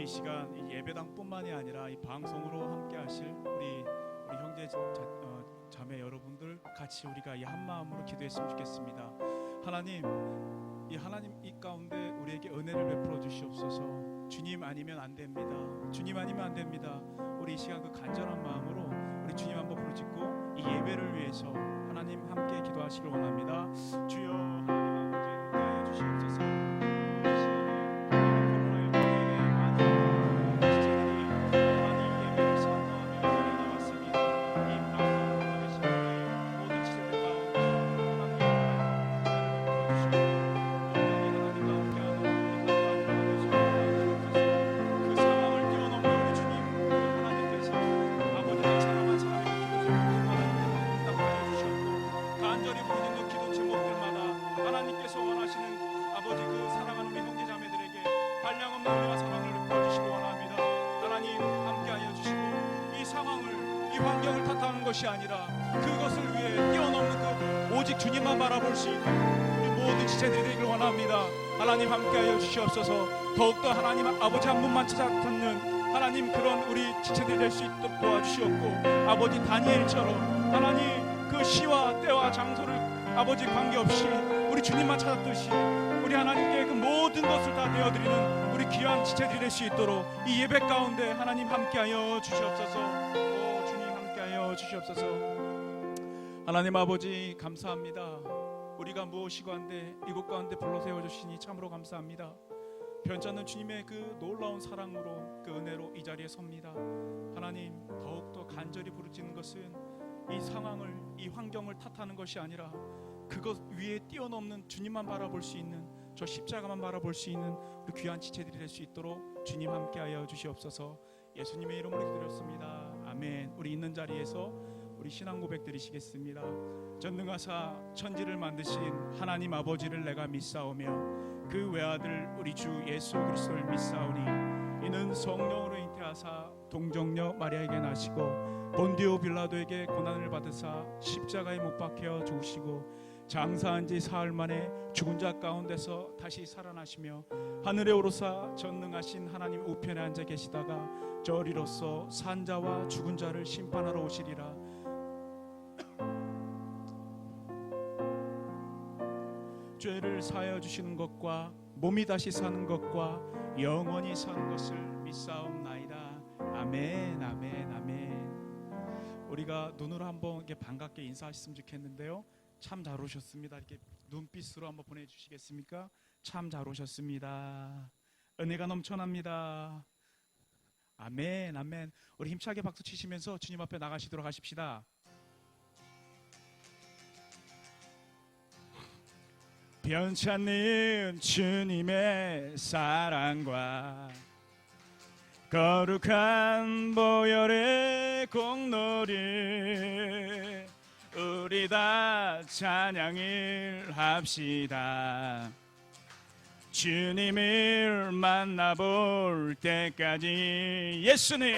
이 시간 이 예배당뿐만이 아니라 이 방송으로 함께하실 우리 형제 자매 여러분들 같이 우리가 이 한 마음으로 기도했으면 좋겠습니다. 하나님 이 가운데 우리에게 은혜를 베풀어 주시옵소서. 주님 아니면 안 됩니다. 주님 아니면 안 됩니다. 우리 이 시간 그 간절한 마음으로 우리 주님 한번 부르짖고 이 예배를 위해서 하나님 함께 기도하시길 원합니다. 주여 하나님 아버지 은혜해 주시옵소서. 것이 아니라 그것을 위해 뛰어넘는 그 오직 주님만 바라볼 수 있는 우리 모든 지체들이 되기를 원합니다. 하나님 함께하여 주시옵소서. 더욱더 하나님 아버지 한 분만 찾아듣는 하나님 그런 우리 지체들이 될 수 있도록 도와주시옵고, 아버지 다니엘처럼 하나님 그 시와 때와 장소를 아버지 관계없이 우리 주님만 찾았듯이 우리 하나님께 그 모든 것을 다 내어드리는 우리 귀한 지체들이 될 수 있도록 이 예배 가운데 하나님 함께하여 주시옵소서. 주시옵소서. 하나님 아버지 감사합니다. 우리가 무엇이고 한데 이곳 가운데 불러 세워주시니 참으로 감사합니다. 변찮는 주님의 그 놀라운 사랑으로 그 은혜로 이 자리에 섭니다. 하나님 더욱더 간절히 부르짖는 것은 이 상황을 이 환경을 탓하는 것이 아니라 그것 위에 뛰어넘는 주님만 바라볼 수 있는 저 십자가만 바라볼 수 있는 우리 귀한 지체들이 될 수 있도록 주님 함께하여 주시옵소서. 예수님의 이름으로 기도드렸습니다. 아멘. 우리 있는 자리에서 우리 신앙 고백 드리시겠습니다. 전능하사 천지를 만드신 하나님 아버지를 내가 믿사오며 그 외아들 우리 주 예수 그리스도를 믿사오니 이는 성령으로 잉태하사 동정녀 마리아에게 나시고 본디오 빌라도에게 고난을 받으사 십자가에 못 박혀 죽으시고 장사한 지 사흘 만에 죽은 자 가운데서 다시 살아나시며 하늘에 오르사 전능하신 하나님 우편에 앉아 계시다가 저리로서 산자와 죽은 자를 심판하러 오시리라. 죄를 사하여 주시는 것과 몸이 다시 사는 것과 영원히 사는 것을 믿사옵나이다. 아멘, 아멘, 아멘. 우리가 눈으로 한번 이렇게 반갑게 인사하셨으면 좋겠는데요. 참 잘 오셨습니다. 이렇게 눈빛으로 한번 보내주시겠습니까? 참 잘 오셨습니다. 은혜가 넘쳐납니다. 아멘, 아멘. 우리 힘차게 박수 치시면서 주님 앞에 나가시도록 하십시다. 변찮는 주님의 사랑과 거룩한 보혈의 공로를 우리 다 찬양을 합시다. 주님을 만나볼 때까지 예수는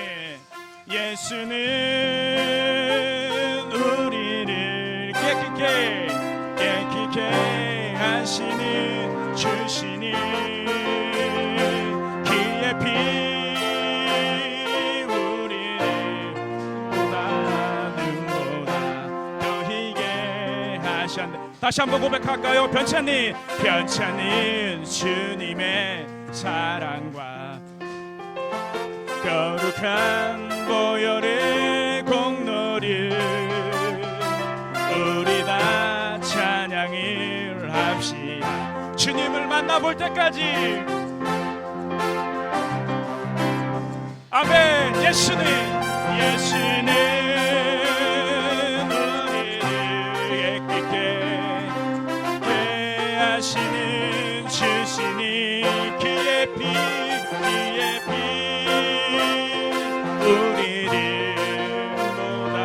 우리를 깨끗게 하시는 주시니 그의 피 우리를 보다는보다 더히게 하셨네. 다시 한번 고백할까요? 변찮는 주님의 사랑과 거룩한 보혈의 공로를 우리 다 찬양을 합시다. 주님을 만나볼 때까지. 아멘. 예수는 하시는 주시니 그의 피 우리를 보다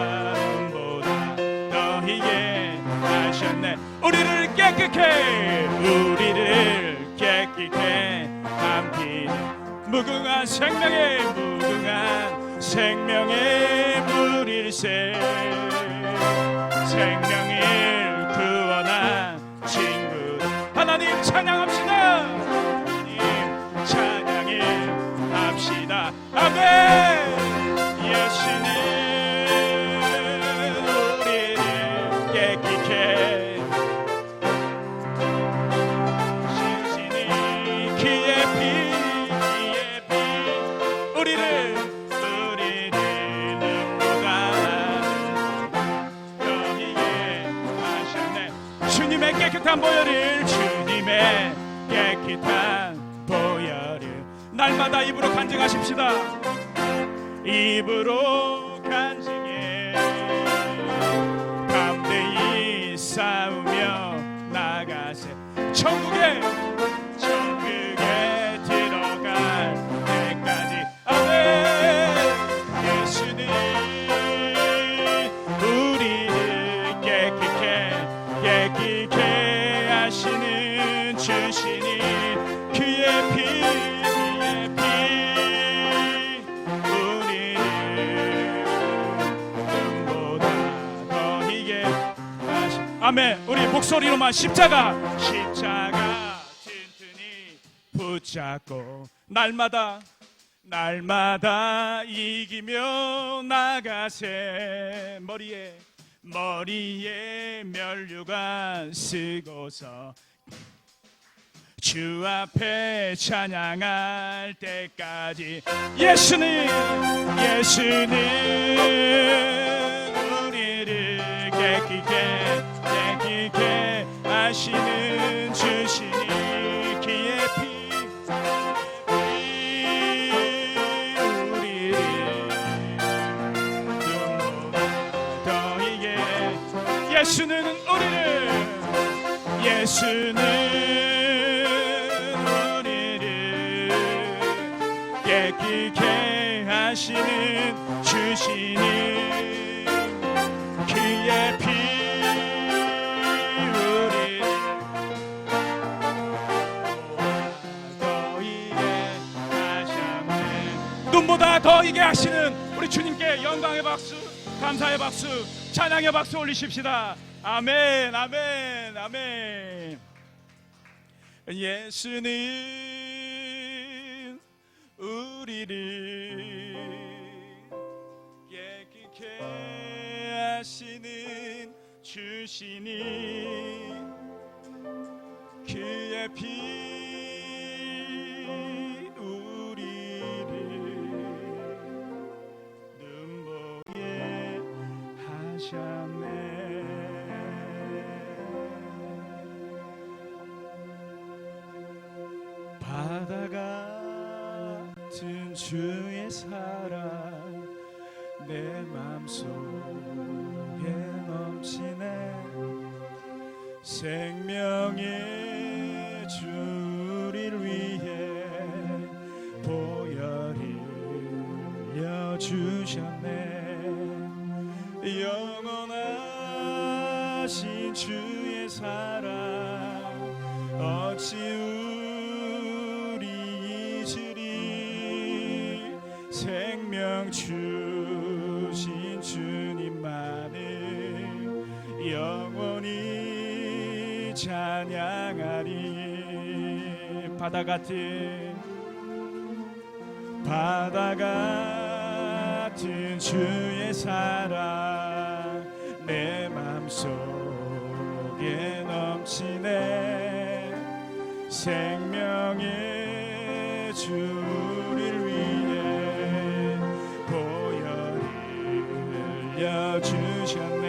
더히게 하셨네. 우리를 깨끗게 함께 무궁한 생명의 물일세 생명을 구원한 친구 하나님 찬양합시다. 하나님 찬양을 합시다. 깨끗해 신신이 그의 피 우리를 눈보다 더히게 하셨네. 주님의 깨끗한 보혈을 주님의 깨끗한 보혈을 날마다 입으로 간증하십시다. 입으로 간증해 담대히 싸우며 나가세. 천국에 들어갈 때까지. 아멘. 예수는 우리를 깨끗게 하시는 주시니 그의 피 아멘. 우리 목소리로만 십자가 튼튼히 붙잡고 날마다 이기며 나가세. 머리에 면류관 쓰고서 주 앞에 찬양할 때까지. 예수는 우리를 깨끗게 하시는 주시니 그의 피 우리를 눈보다 더히게. 예수는 우리를 깨끗게 하시는 주시니 그의 피 눈보다 더이게 하시는 우리 주님께 영광의 박수, 감사의 박수, 찬양의 박수 올리십시다. 아멘, 아멘, 아멘. 예수는 우리를 깨끗게 하시는 주시니 그의 피 바다 같은 주의 사랑 내 맘속에 넘치네. 생명의 주를 위해 보혈을 흘려주셨네. 영원하신 주의 사랑 어찌 우리 잊으리. 생명 주신 주님만을 영원히 찬양하리. 바다 같은 주의 사랑 내 맘속에 넘치네. 생명의 주를 위해 보혈을 흘려주셨네.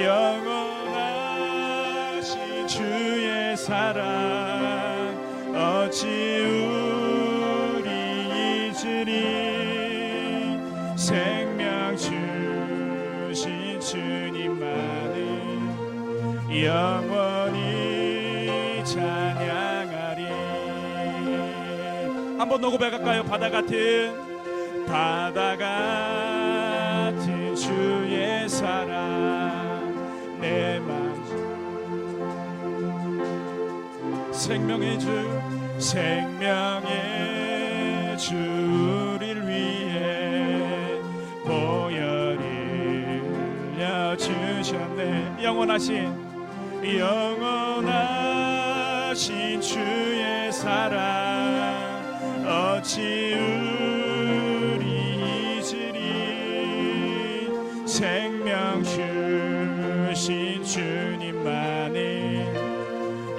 영원하신 주의 사랑 어찌 우리 잊으리. 생명 주신 주님만을 영원히 찬양하리. 한번 더 고백할까요? 바다 같은 주의 사랑 내 맘. 생명의 주를 위해 보혈을 흘려주셨네. 영원하신 주의 사랑 어찌 우리 잊으리. 생명 주신 주님만을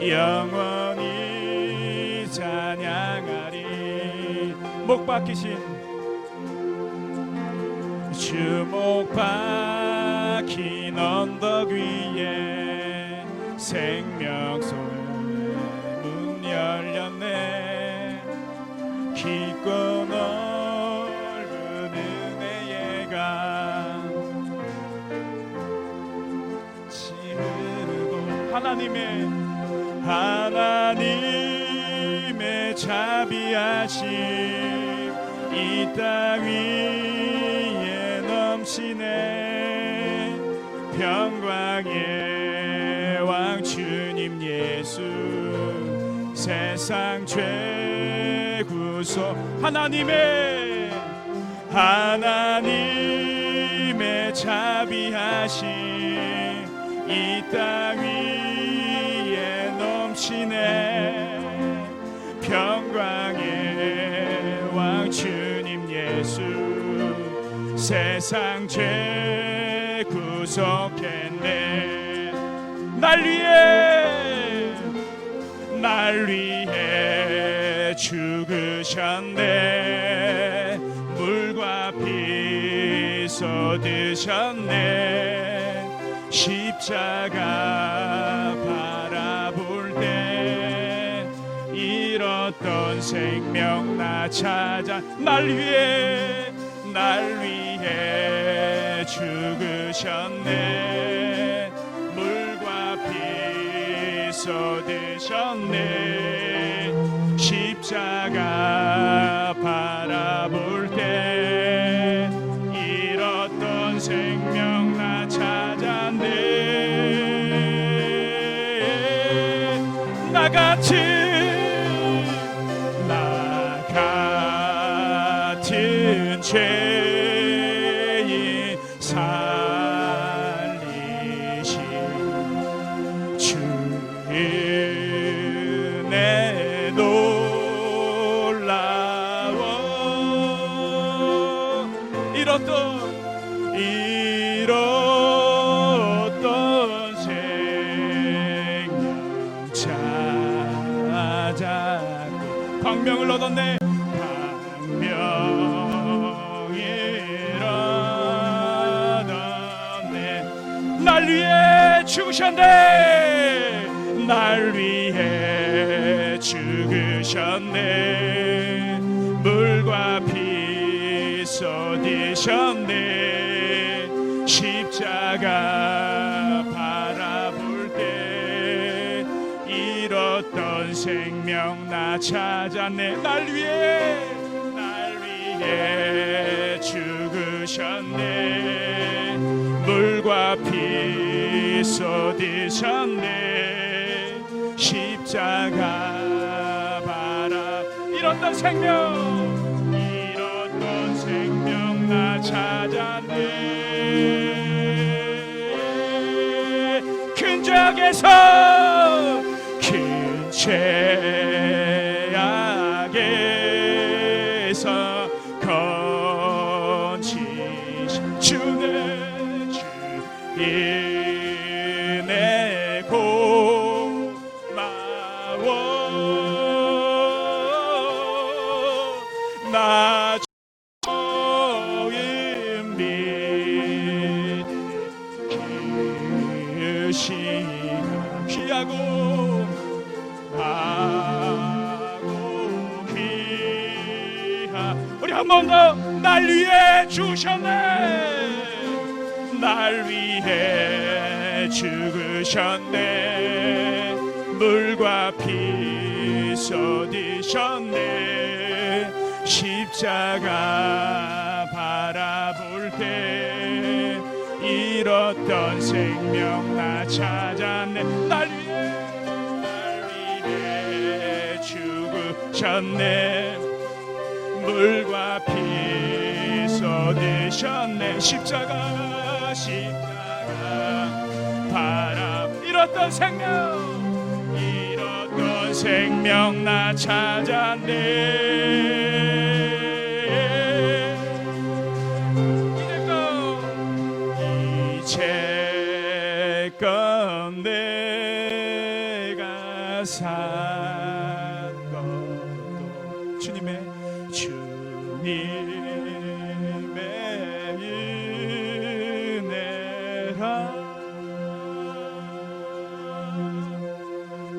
영원히 찬양하리. 목 박히신 주목 박힌 언덕 위에 생명소의 문 열렸네. 깊고 넓은 은혜의 강 흐르고 하나님의 자비하심 이 땅 위에 넘치네. 평강의 왕 주님 예수 세상 죄 구속. 하나님의 자비하심 이 땅 위에 넘치네. 평강의 왕 주님 예수 세상 죄 구속했네. 날 위해 죽으셨네. 물과 피 쏟으셨네. 십자가 바라볼 때 잃었던 생명 나 찾아. 날 위해 죽으셨네. 물과 피 쏟으셨네. 십자가 바라볼 때 잃었던 생명 나 찾았네. 나 같은 죄인 살리신 주 은혜 놀라워. 잃었던 생명 찾았고 광명을 얻었네. 날 위해 죽으셨네. 날 위해 죽으셨네. 물과 피 쏟으셨네. 십자가 바라볼 때 잃었던 생명 나 찾았네. 날 위해 죽으셨네. 물과 피 쏟으셨네. 십자가 바라 잃었던 생명 나 찾았네. 큰 죄악에서 건지신 주는 주 은혜 고마워. 나 주인 믿음 그 시간 귀하고 귀하. 우리 한 번 더. 날 위해 주셨네. 날 위해 죽으셨네. 물과 피 쏟으셨네. 십자가 바라볼 때 잃었던 생명 나 찾았네. 날 위해 죽으셨네. 물과 피 쏟으셨네. 십자가 바라 잃었던 생명 나 찾았네. 이제껏 내가 산 것도 주님의 은혜라.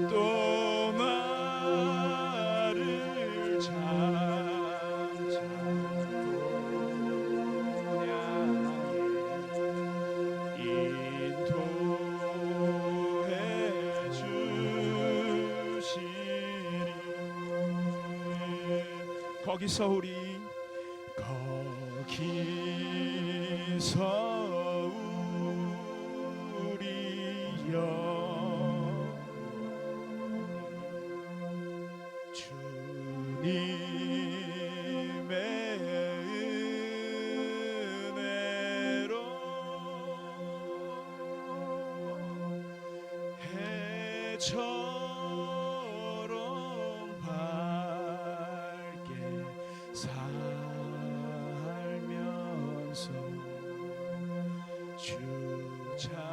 또 나를 인도해 주시리. 거기서 우리여 주님의 은혜로 해처럼 밝게 살면서 주 찬양하리.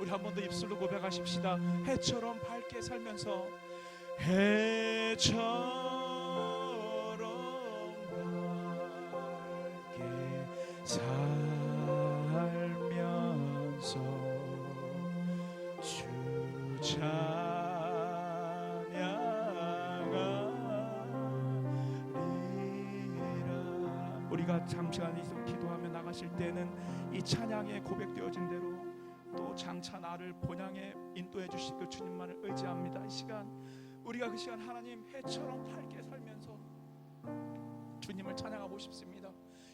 우리 한 번 더 입술로 고백하십시다. 해처럼 밝게 살면서 해처럼 밝게 살면서 주 찬양하리라. 우리가 잠시간 기도하며 나가실 때는 이 찬양에 고백되어진 대로 또 장차 나를 본향에 인도해 주실 그 주님만을 의지합니다. 이 시간 우리가 그 시간 하나님 해처럼 밝게 살면서 주님을 찬양하고 싶습니다.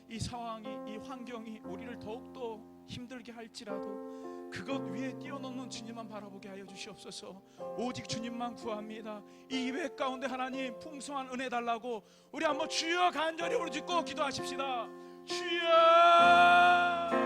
이 상황이, 이 환경이 우리를 더욱더 힘들게 할지라도 그것 위에 뛰어넘는 주님만 바라보게 하여 주시옵소서. 오직 주님만 구합니다. 이 예배 가운데 하나님 풍성한 은혜 달라고 우리 한번 주여 간절히 부르짖고 기도하십시다. 주여.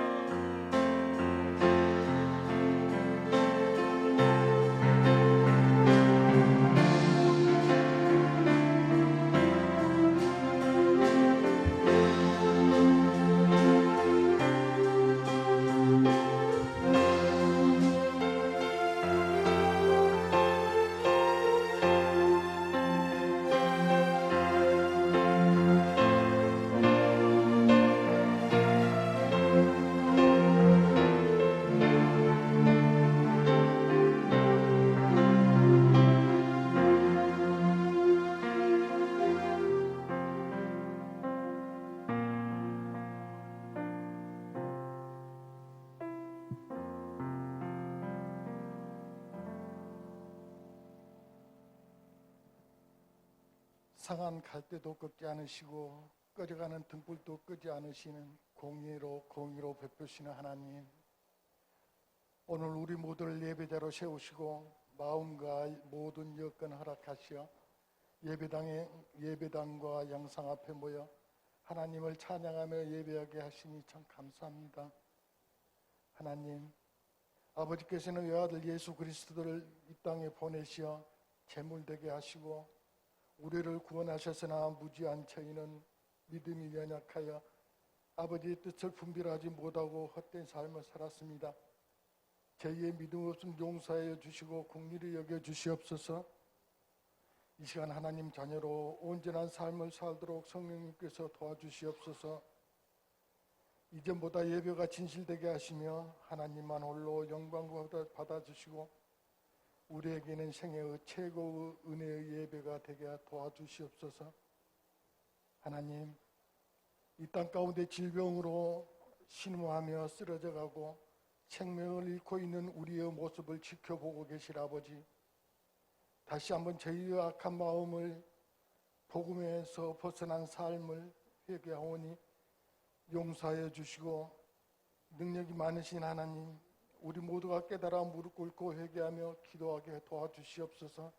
상한 갈대도 꺾지 않으시고 꺼져가는 등불도 끄지 않으시는 공의로 베푸시는 하나님, 오늘 우리 모두를 예배자로 세우시고 마음과 모든 여건 허락하시어 예배당과 영상 앞에 모여 하나님을 찬양하며 예배하게 하시니 참 감사합니다. 하나님, 아버지께서는 외아들 예수 그리스도를 이 땅에 보내시어 제물되게 하시고 우리를 구원하셨으나 무지한 저희는 믿음이 연약하여 아버지의 뜻을 분별하지 못하고 헛된 삶을 살았습니다. 저희의 믿음 없음 용서하여 주시고 긍휼히 여겨 주시옵소서. 이 시간 하나님 자녀로 온전한 삶을 살도록 성령님께서 도와주시옵소서. 이전보다 예배가 진실되게 하시며 하나님만 홀로 영광 받아주시고 우리에게는 생애의 최고의 은혜의 예배가 되게 도와주시옵소서. 하나님, 이 땅 가운데 질병으로 신음하며 쓰러져가고 생명을 잃고 있는 우리의 모습을 지켜보고 계실 아버지, 다시 한번 저희의 악한 마음을 복음에서 벗어난 삶을 회개하오니 용서하여 주시고 능력이 많으신 하나님, 우리 모두가 깨달아 무릎 꿇고 회개하며 기도하게 도와주시옵소서.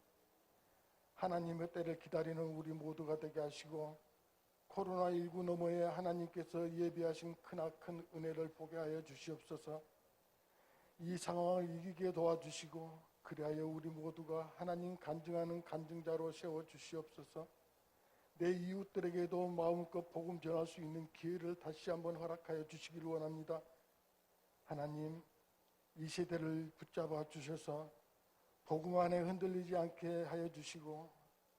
하나님의 때를 기다리는 우리 모두가 되게 하시고 코로나19 너머에 하나님께서 예비하신 크나큰 은혜를 보게 하여 주시옵소서. 이 상황을 이기게 도와주시고 그리하여 우리 모두가 하나님 간증하는 간증자로 세워주시옵소서. 내 이웃들에게도 마음껏 복음 전할 수 있는 기회를 다시 한번 허락하여 주시기를 원합니다. 하나님, 이 세대를 붙잡아 주셔서 복음 안에 흔들리지 않게 하여 주시고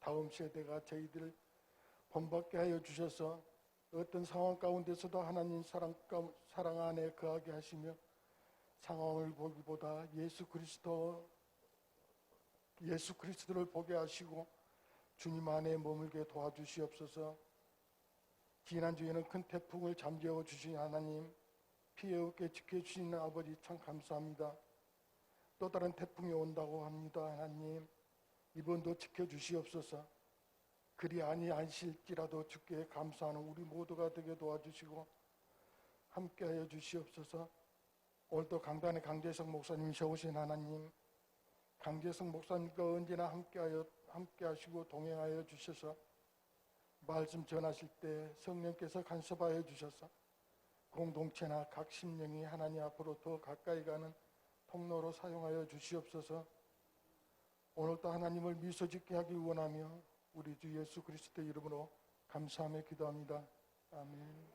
다음 세대가 저희들을 본받게 하여 주셔서 어떤 상황 가운데서도 하나님 사랑 안에 거하게 하시며 상황을 보기보다 예수 그리스도를 보게 하시고 주님 안에 머물게 도와주시옵소서. 지난주에는 큰 태풍을 잠재워 주신 하나님, 피해 없게 지켜주시는 아버지 참 감사합니다. 또 다른 태풍이 온다고 합니다. 하나님, 이번도 지켜주시옵소서. 그리 아니하실지라도 주께 감사하는 우리 모두가 되게 도와주시고 함께하여 주시옵소서. 오늘도 강단의 강재성 목사님이 세우신 하나님, 강재성 목사님과 언제나 함께하시고 동행하여 주셔서 말씀 전하실 때 성령께서 간섭하여 주셔서 공동체나 각 심령이 하나님 앞으로 더 가까이 가는 통로로 사용하여 주시옵소서. 오늘도 하나님을 미소짓게 하기 원하며 우리 주 예수 그리스도 이름으로 감사하며 기도합니다. 아멘.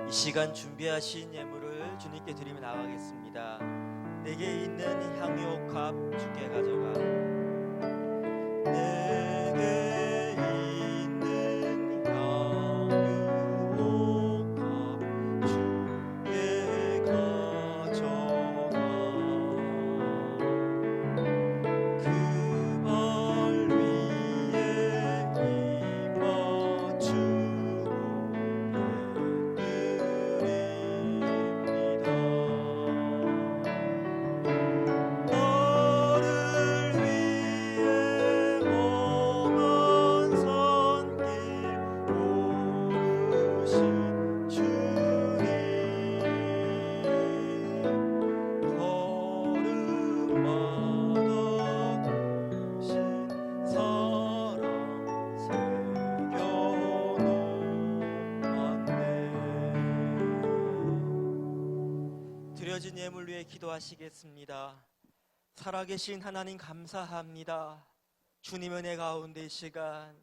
이 시간 준비하신 예물을 주님께 드리며 나가겠습니다. 내게 있는 향유옥합 주께 가져가. 내게 있는 향유옥합 주께 가져가. 그 발 위에 입 맞추고 드려진 예물 위해 기도하시겠습니다. 살아계신 하나님 감사합니다. 주님 은혜 가운데 이 시간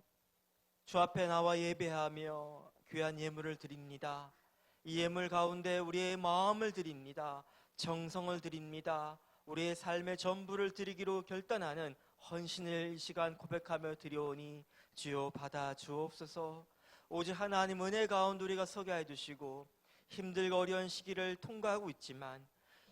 주 앞에 나와 예배하며 귀한 예물을 드립니다. 이 예물 가운데 우리의 마음을 드립니다. 정성을 드립니다. 우리의 삶의 전부를 드리기로 결단하는 헌신을 이 시간 고백하며 드려오니 주여 받아 주옵소서. 오직 하나님 은혜 가운데 우리가 서게 해주시고 힘들고 어려운 시기를 통과하고 있지만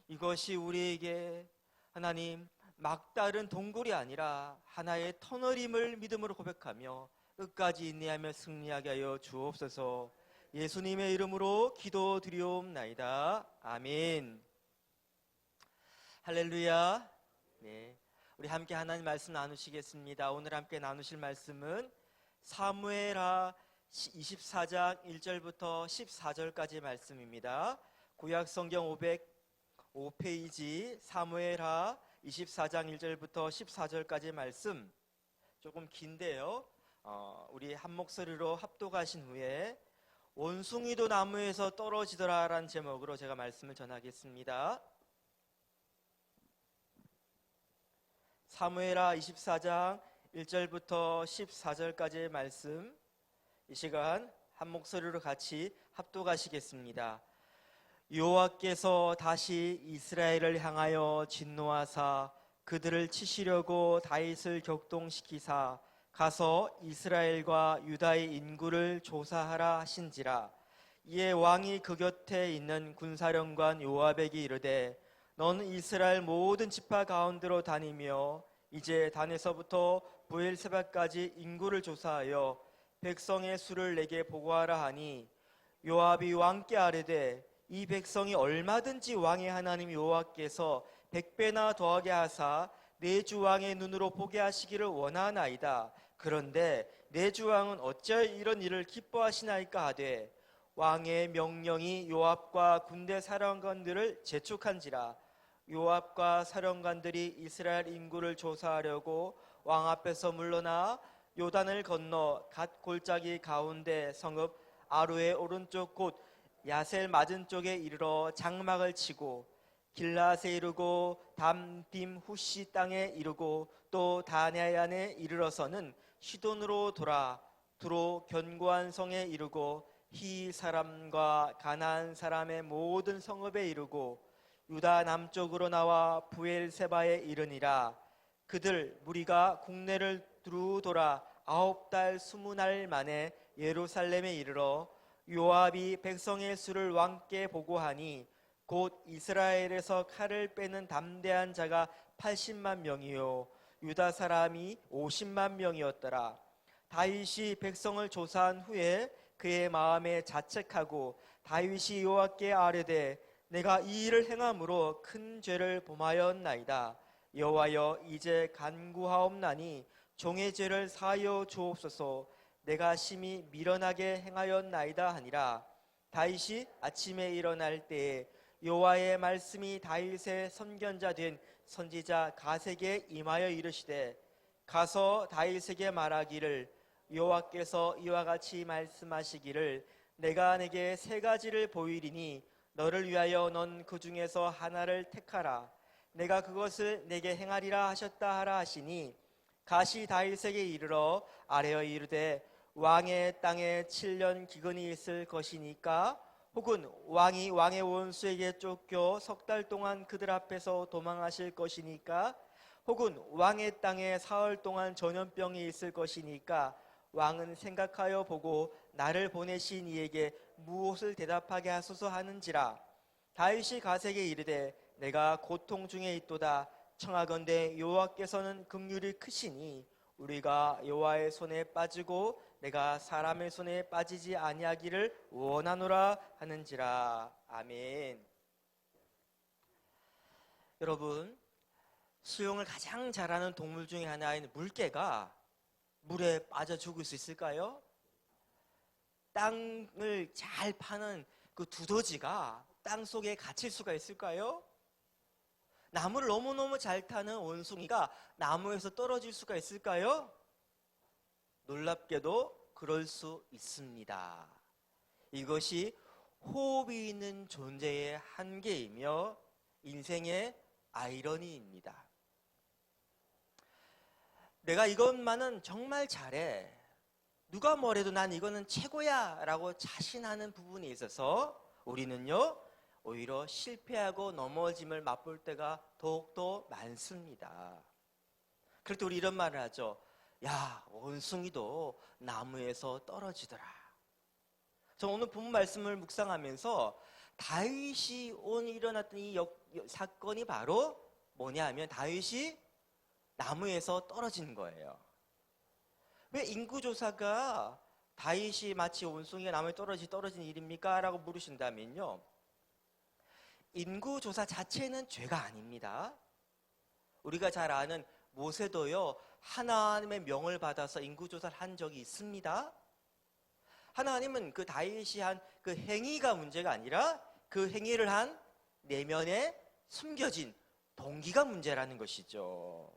이것이 우리에게 하나님 막다른 동굴이 아니라 하나의 터널임을 믿음으로 고백하며 끝까지 인내하며 승리하게 하여 주옵소서. 예수님의 이름으로 기도드리옵나이다. 아멘. 할렐루야. 네, 우리 함께 하나님 말씀 나누시겠습니다. 오늘 함께 나누실 말씀은 사무엘하 24장 1절부터 14절까지 말씀입니다. 구약성경 505페이지 사무엘하 24장 1절부터 14절까지 말씀 조금 긴데요. 우리 한 목소리로 합독하신 후에 원숭이도 나무에서 떨어지더라 라는 제목으로 제가 말씀을 전하겠습니다. 사무엘하 24장 1절부터 14절까지의 말씀 이 시간 한 목소리로 같이 합독하시겠습니다. 여호와께서 다시 이스라엘을 향하여 진노하사 그들을 치시려고 다윗을 격동시키사 가서 이스라엘과 유다의 인구를 조사하라 하신지라. 이에 왕이 그 곁에 있는 군사령관 요압에게 이르되 너는 이스라엘 모든 지파 가운데로 다니며 이제 단에서부터 브엘세바까지 인구를 조사하여 백성의 수를 내게 보고하라 하니 요압이 왕께 아뢰되 이 백성이 얼마든지 왕의 하나님 여호와께서 100배나 더하게 하사 내 주 왕의 눈으로 보게 하시기를 원하나이다. 그런데 내 주 왕은 어찌하여 이런 일을 기뻐하시나이까 하되 왕의 명령이 요압과 군대 사령관들을 재촉한지라. 요압과 사령관들이 이스라엘 인구를 조사하려고 왕 앞에서 물러나 요단을 건너 갓 골짜기 가운데 성읍 아루의 오른쪽 곧 야셀 맞은 쪽에 이르러 장막을 치고 길라세 이르고 담딤 후시 땅에 이르고 또 다냐안에 이르러서는 시돈으로 돌아 두로 견고한 성에 이르고 히 사람과 가나안 사람의 모든 성읍에 이르고 유다 남쪽으로 나와 부엘세바에 이르니라. 그들 무리가 국내를 두루 돌아 9달 20날 만에 예루살렘에 이르러 요압이 백성의 수를 왕께 보고하니 곧 이스라엘에서 칼을 빼는 담대한 자가 80만 명이요 유다 사람이 50만 명이었더라. 다윗이 백성을 조사한 후에 그의 마음에 자책하고 다윗이 여호와께 아뢰되 내가 이 일을 행함으로 큰 죄를 범하였나이다. 여호와여 이제 간구하옵나니 종의 죄를 사하여 주옵소서. 내가 심히 미련하게 행하였나이다 하니라. 다윗이 아침에 일어날 때에 여호와의 말씀이 다윗의 선견자 된 선지자 가세에게 임하여 이르시되 가서 다윗에게 말하기를 여호와께서 이와 같이 말씀하시기를 내가 내게 3가지를 보이리니 너를 위하여 넌 그 중에서 하나를 택하라. 내가 그것을 내게 행하리라 하셨다 하라 하시니 가시 다윗에게 이르러 아뢰어 이르되 왕의 땅에 7년 기근이 있을 것이니까 혹은 왕이 왕의 원수에게 쫓겨 3달 동안 그들 앞에서 도망하실 것이니까 혹은 왕의 땅에 사흘 동안 전염병이 있을 것이니까 왕은 생각하여 보고 나를 보내신 이에게 무엇을 대답하게 하소서 하는지라. 다윗이 가세에게 이르되 내가 고통 중에 있도다. 청하건대 여호와께서는 긍휼이 크시니 우리가 여호와의 손에 빠지고 내가 사람의 손에 빠지지 아니하기를 원하노라 하는지라. 아멘. 여러분, 수영을 가장 잘하는 동물 중에 하나인 물개가 물에 빠져 죽을 수 있을까요? 땅을 잘 파는 그 두더지가 땅 속에 갇힐 수가 있을까요? 나무를 너무너무 잘 타는 원숭이가 나무에서 떨어질 수가 있을까요? 놀랍게도 그럴 수 있습니다. 이것이 호흡이 있는 존재의 한계이며 인생의 아이러니입니다. 내가 이것만은 정말 잘해. 누가 뭐래도 난 이거는 최고야 라고 자신하는 부분에 있어서 우리는요 오히려 실패하고 넘어짐을 맛볼 때가 더욱더 많습니다. 그럴 때 우리 이런 말을 하죠. 야, 원숭이도 나무에서 떨어지더라. 저 오늘 본문 말씀을 묵상하면서 다윗이 오늘 일어났던 이 사건이 바로 뭐냐 하면 다윗이 나무에서 떨어진 거예요. 왜 인구조사가 다윗이 마치 원숭이가 나무에 떨어진 일입니까? 라고 물으신다면요. 인구조사 자체는 죄가 아닙니다. 우리가 잘 아는 모세도요. 하나님의 명을 받아서 인구조사를 한 적이 있습니다. 하나님은 그 다윗이 한 그 행위가 문제가 아니라 그 행위를 한 내면에 숨겨진 동기가 문제라는 것이죠.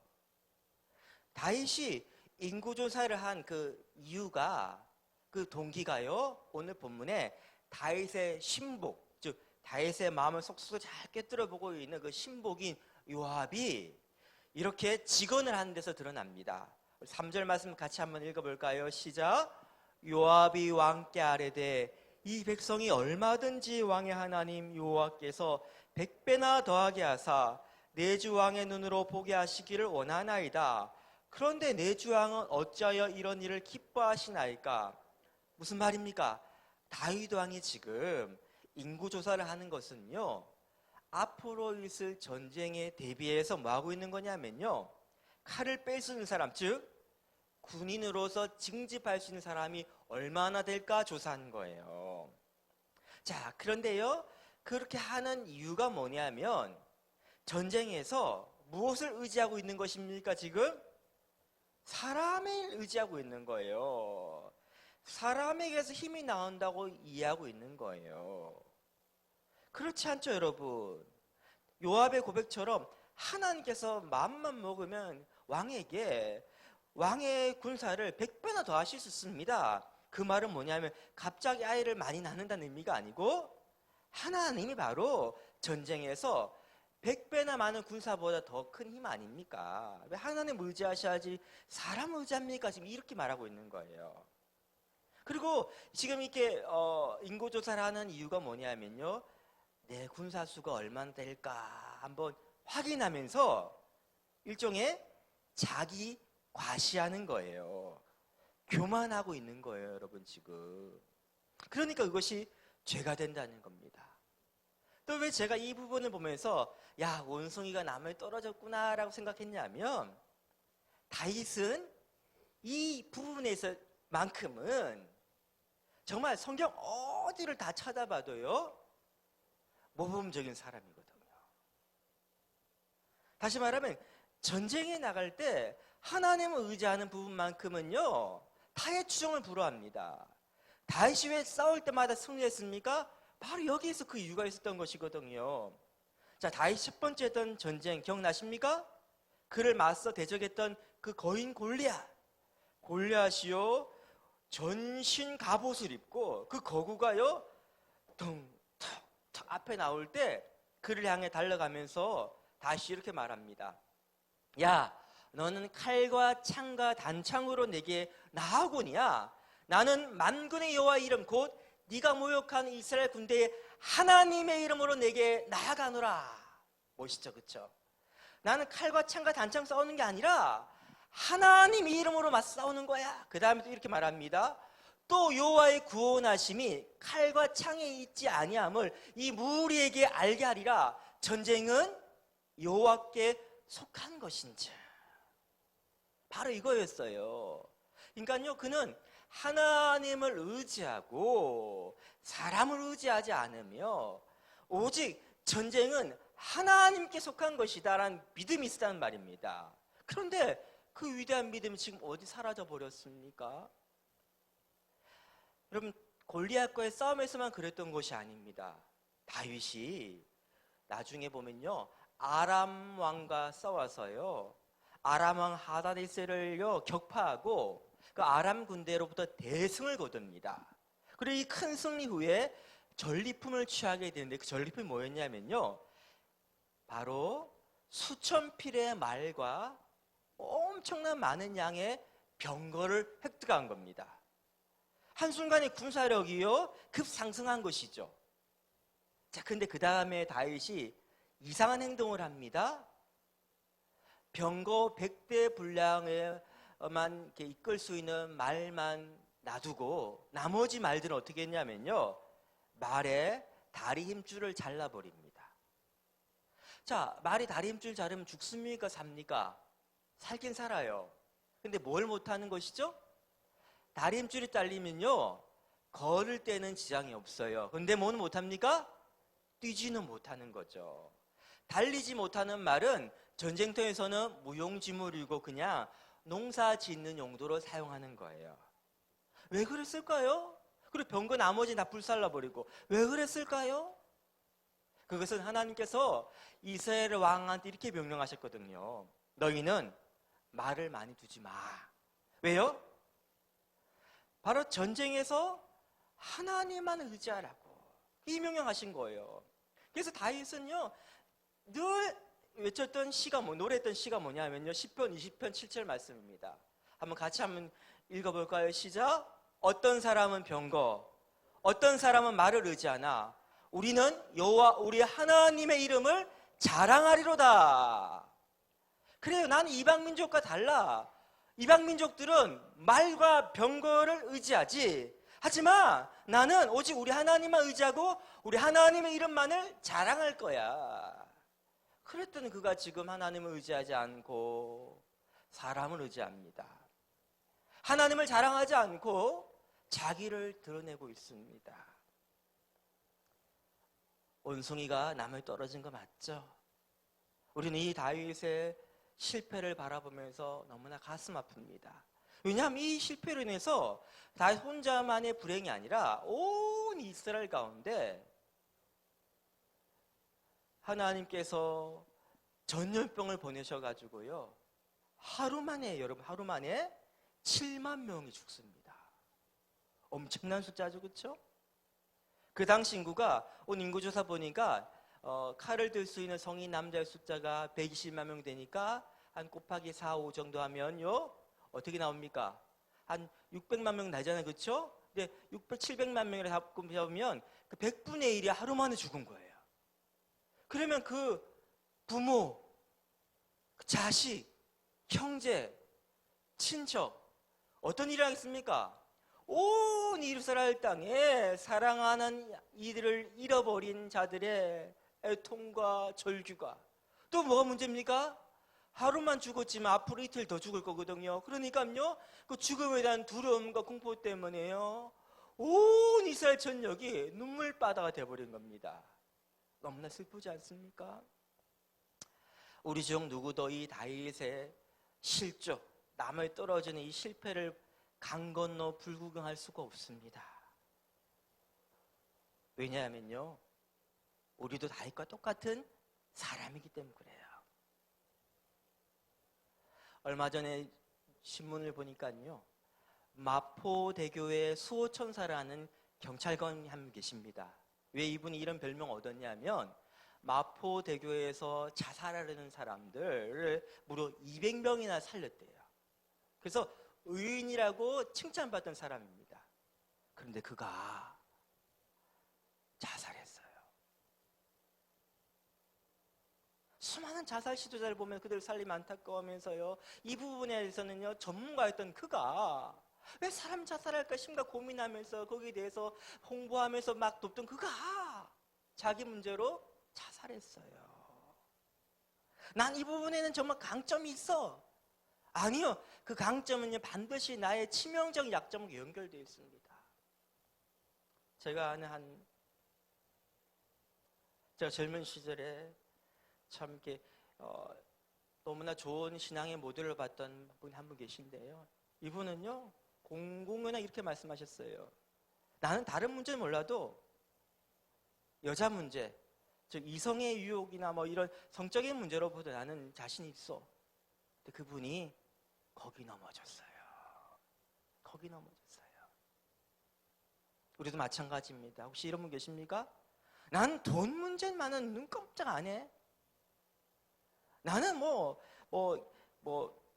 다윗이 인구조사를 한 그 이유가 그 동기가요. 오늘 본문에 다윗의 신복, 즉 다윗의 마음을 속속에 잘 꿰뚫어 보고 있는 그 신복인 요압이 이렇게 직언을 하는 데서 드러납니다. 3절 말씀 같이 한번 읽어볼까요? 시작. 요압이 왕께 아뢰되 이 백성이 얼마든지 왕의 하나님 여호와께서 100배나 더하게 하사 내 주 왕의 눈으로 보게 하시기를 원하나이다. 그런데 내 주 왕은 어찌하여 이런 일을 기뻐하시나이까? 무슨 말입니까? 다윗 왕이 지금 인구조사를 하는 것은요 앞으로 있을 전쟁에 대비해서 뭐하고 있는 거냐면요 칼을 뺄 수 있는 사람, 즉 군인으로서 징집할 수 있는 사람이 얼마나 될까 조사하는 거예요. 자, 그런데요 그렇게 하는 이유가 뭐냐면 전쟁에서 무엇을 의지하고 있는 것입니까? 지금 사람을 의지하고 있는 거예요. 사람에게서 힘이 나온다고 이해하고 있는 거예요. 그렇지 않죠, 여러분? 요압의 고백처럼 하나님께서 마음만 먹으면 왕의 군사를 100배나 더 하실 수 있습니다. 그 말은 뭐냐면 갑자기 아이를 많이 낳는다는 의미가 아니고 하나님이 바로 전쟁에서 100배나 많은 군사보다 더 큰 힘 아닙니까? 왜 하나님 의지하셔야지 사람 의지합니까? 지금 이렇게 말하고 있는 거예요. 그리고 지금 이렇게 인구조사를 하는 이유가 뭐냐면요, 내 군사수가 얼마나 될까 한번 확인하면서 일종의 자기 과시하는 거예요. 교만하고 있는 거예요, 여러분. 지금 그러니까 그것이 죄가 된다는 겁니다. 또 왜 제가 이 부분을 보면서 야, 원숭이가 나무에 떨어졌구나라고 생각했냐면, 다윗은 이 부분에서만큼은 정말 성경 어디를 다 쳐다봐도요 모범적인 사람이거든요. 다시 말하면 전쟁에 나갈 때 하나님을 의지하는 부분만큼은요 타의 추종을 불허합니다. 다윗이 왜 싸울 때마다 승리했습니까? 바로 여기에서 그 이유가 있었던 것이거든요. 자, 다윗 첫 번째 했던 전쟁 기억나십니까? 그를 맞서 대적했던 그 거인 골리앗이요 전신 갑옷을 입고 그 거구가요 퉁툭툭 앞에 나올 때 그를 향해 달려가면서 다시 이렇게 말합니다. 야, 너는 칼과 창과 단창으로 내게 나아오거니와 나는 만군의 여호와 이름 곧 네가 모욕한 이스라엘 군대의 하나님의 이름으로 내게 나아가노라. 멋있죠, 그렇죠? 나는 칼과 창과 단창 싸우는 게 아니라 하나님 이름으로 맞싸우는 거야. 그 다음에 또 이렇게 말합니다. 또 여호와의 구원하심이 칼과 창에 있지 아니함을 이 무리에게 알게 하리라. 전쟁은 여호와께 속한 것인지. 바로 이거였어요. 그러니까요, 그는 하나님을 의지하고 사람을 의지하지 않으며 오직 전쟁은 하나님께 속한 것이다라는 믿음이 있었다는 말입니다. 그런데 그 위대한 믿음이 지금 어디 사라져 버렸습니까? 여러분, 골리앗과의 싸움에서만 그랬던 것이 아닙니다. 다윗이 나중에 보면요 아람 왕과 싸워서요 아람 왕 하다데셀을요 격파하고 그 아람 군대로부터 대승을 거둡니다. 그리고 이 큰 승리 후에 전리품을 취하게 되는데 그 전리품이 뭐였냐면요 바로 수천 필의 말과 엄청난 많은 양의 병거를 획득한 겁니다. 한순간에 군사력이요 급상승한 것이죠. 자, 근데 그 다음에 다윗이 이상한 행동을 합니다. 병거 100대 분량에만 이렇게 이끌 수 있는 말만 놔두고 나머지 말들은 어떻게 했냐면요 말에 다리 힘줄을 잘라버립니다. 자, 말이 다리 힘줄 자르면 죽습니까? 삽니까? 살긴 살아요. 근데 뭘 못하는 것이죠? 다리 힘줄이 딸리면요 걸을 때는 지장이 없어요. 근데 뭐는 못합니까? 뛰지는 못하는 거죠. 달리지 못하는 말은 전쟁터에서는 무용지물이고 그냥 농사 짓는 용도로 사용하는 거예요. 왜 그랬을까요? 그리고 병거 나머지 다 불살라버리고 왜 그랬을까요? 그것은 하나님께서 이스라엘 왕한테 이렇게 명령하셨거든요. 너희는 말을 많이 두지 마. 왜요? 바로 전쟁에서 하나님만 의지하라고 이 명령하신 거예요. 그래서 다윗은요 늘 외쳤던 시가 노래했던 시가 뭐냐면요 시편 20편 7절 말씀입니다. 한번 같이 한번 읽어볼까요? 시작. 어떤 사람은 병거, 어떤 사람은 말을 의지하나 우리는 여호와 우리 하나님의 이름을 자랑하리로다. 그래요. 나는 이방 민족과 달라. 이방 민족들은 말과 병거를 의지하지. 하지만 나는 오직 우리 하나님만 의지하고 우리 하나님의 이름만을 자랑할 거야. 그랬더니 그가 지금 하나님을 의지하지 않고 사람을 의지합니다. 하나님을 자랑하지 않고 자기를 드러내고 있습니다. 원숭이가 나무에 떨어진 거 맞죠? 우리는 이 다윗의 실패를 바라보면서 너무나 가슴 아픕니다. 왜냐하면 이 실패로 인해서 다윗 혼자만의 불행이 아니라 온 이스라엘 가운데 하나님께서 전염병을 보내셔가지고요 하루 만에 7만 명이 죽습니다. 엄청난 숫자죠, 그렇죠? 그 당시 인구가 온 인구조사 보니까 칼을 들 수 있는 성인 남자의 숫자가 120만 명 되니까 한 곱하기 4, 5 정도 하면요 어떻게 나옵니까? 한 600만 명 나잖아요, 그렇죠? 근데 600, 700만 명을 잡으면 그 100분의 1이 하루 만에 죽은 거예요. 그러면 그 부모, 그 자식, 형제, 친척 어떤 일을 하겠습니까? 온 이스라엘 땅에 사랑하는 이들을 잃어버린 자들의 애통과 절규가 또 뭐가 문제입니까? 하루만 죽었지만 앞으로 이틀 더 죽을 거거든요. 그러니까요 그 죽음에 대한 두려움과 공포 때문에요 온 이스라엘 전역이 눈물바다가 돼버린 겁니다. 너무나 슬프지 않습니까? 우리 중 누구도 이 다윗의 실족, 남을 떨어지는 이 실패를 강 건너 불구경할 수가 없습니다. 왜냐하면요 우리도 다윗과 똑같은 사람이기 때문에 그래요. 얼마 전에 신문을 보니까요 마포대교에 수호천사라는 경찰관이 한 분 계십니다. 왜 이분이 이런 별명 얻었냐면 마포대교에서 자살하려는 사람들을 무려 200명이나 살렸대요. 그래서 의인이라고 칭찬받던 사람입니다. 그런데 그가 자살했어요. 수많은 자살 시도자를 보면 그들 살림 안타까워하면서요 이 부분에 대해서는요 전문가였던 그가 왜 사람 자살할까 심각 고민하면서 거기에 대해서 홍보하면서 막 돕던 그가 자기 문제로 자살했어요. 난 이 부분에는 정말 강점이 있어. 아니요, 그 강점은요 반드시 나의 치명적 약점과 연결되어 있습니다. 제가 아는 제가 젊은 시절에 참 이렇게 너무나 좋은 신앙의 모델을 봤던 분 한 분 계신데요. 이분은요 공공연하게 이렇게 말씀하셨어요. 나는 다른 문제는 몰라도 여자 문제, 즉 이성의 유혹이나 뭐 이런 성적인 문제로보다 나는 자신이 있어. 근데 그분이 거기 넘어졌어요. 거기 넘어졌어요. 우리도 마찬가지입니다. 혹시 이런 분 계십니까? 난 돈 문제만은 눈깜짝 안 해. 나는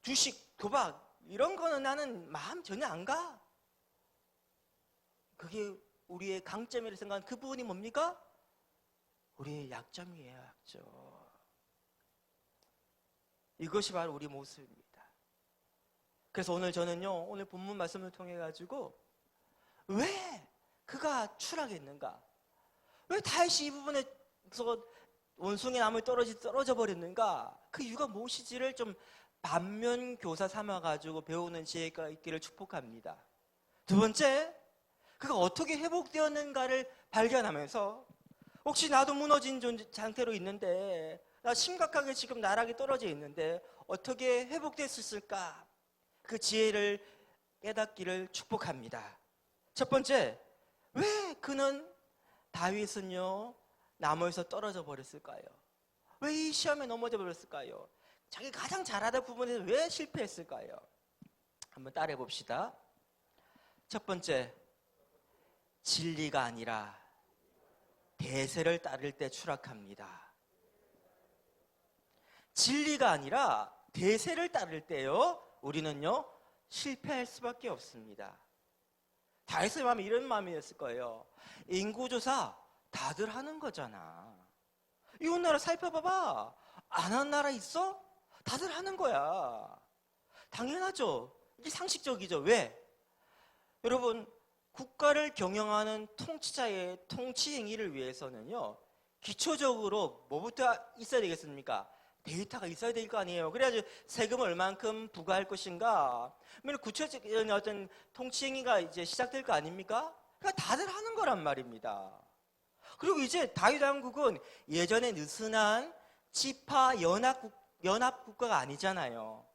주식, 도박 이런 거는 나는 마음 전혀 안 가. 그게 우리의 강점이라고 생각하는 그 부분이 뭡니까? 우리의 약점이에요, 약점. 이것이 바로 우리 모습입니다. 그래서 오늘 저는요, 오늘 본문 말씀을 통해 가지고 왜 그가 추락했는가? 왜 다윗이 이 부분에서 원숭이 나무에 떨어져 버렸는가? 그 이유가 무엇이지를 좀 반면교사 삼아가지고 배우는 지혜가 있기를 축복합니다. 두 번째, 그가 어떻게 회복되었는가를 발견하면서 혹시 나도 무너진 상태로 있는데 나 심각하게 지금 나락에 떨어져 있는데 어떻게 회복됐을까? 그 지혜를 깨닫기를 축복합니다. 첫 번째, 왜 그는 다윗은요 나무에서 떨어져 버렸을까요? 왜 이 시험에 넘어져 버렸을까요? 자기 가장 잘하던 부분에서 왜 실패했을까요? 한번 따라해 봅시다. 첫 번째, 진리가 아니라 대세를 따를 때 추락합니다. 진리가 아니라 대세를 따를 때요 우리는요 실패할 수밖에 없습니다. 다윗의 마음이 이런 마음이었을 거예요. 인구조사 다들 하는 거잖아. 이웃 나라 살펴봐봐. 안 하는 나라 있어? 다들 하는 거야. 당연하죠. 이게 상식적이죠. 왜? 여러분, 국가를 경영하는 통치자의 통치 행위를 위해서는요 기초적으로 뭐부터 있어야 되겠습니까? 데이터가 있어야 될 거 아니에요. 그래야지 세금을 얼만큼 부과할 것인가, 구체적인 어떤 통치 행위가 이제 시작될 거 아닙니까? 그러니까 다들 하는 거란 말입니다. 그리고 이제 다윗 왕국은 예전에 느슨한 지파 연합 국가가 아니잖아요.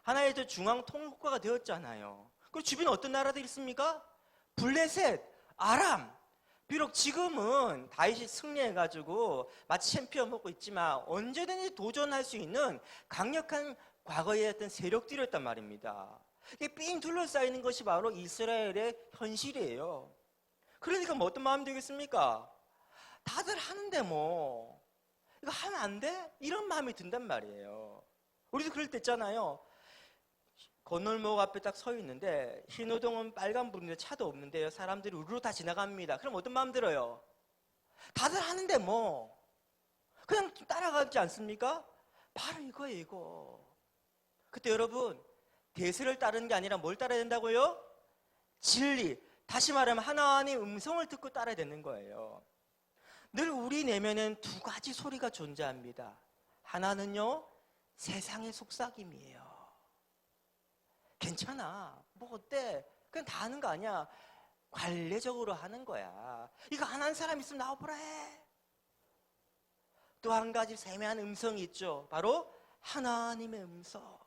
하나의 중앙 통국가가 되었잖아요. 그리고 주변에 어떤 나라들이 있습니까? 블레셋, 아람. 비록 지금은 다윗이 승리해가지고 마치 챔피언 먹고 있지만 언제든지 도전할 수 있는 강력한 과거의 어떤 세력들이었단 말입니다. 이게 삥 둘러싸이는 것이 바로 이스라엘의 현실이에요. 그러니까 뭐 어떤 마음이 되겠습니까? 다들 하는데 뭐 이거 하면 안 돼? 이런 마음이 든단 말이에요. 우리도 그럴 때 있잖아요. 건널목 앞에 딱 서 있는데 신호등은 빨간불인데 차도 없는데요. 사람들이 우르르 다 지나갑니다. 그럼 어떤 마음 들어요? 다들 하는데 뭐 그냥 좀 따라가지 않습니까? 바로 이거예요, 이거. 그때 여러분, 대세를 따르는 게 아니라 뭘 따라야 된다고요? 진리. 다시 말하면 하나님의 음성을 듣고 따라야 되는 거예요. 늘 우리 내면엔 두 가지 소리가 존재합니다. 하나는요, 세상의 속삭임이에요. 괜찮아. 뭐 어때? 그냥 다 하는 거 아니야. 관례적으로 하는 거야. 이거 안 하는 사람 있으면 나와보라 해. 또 한 가지 세미한 음성이 있죠. 바로 하나님의 음성.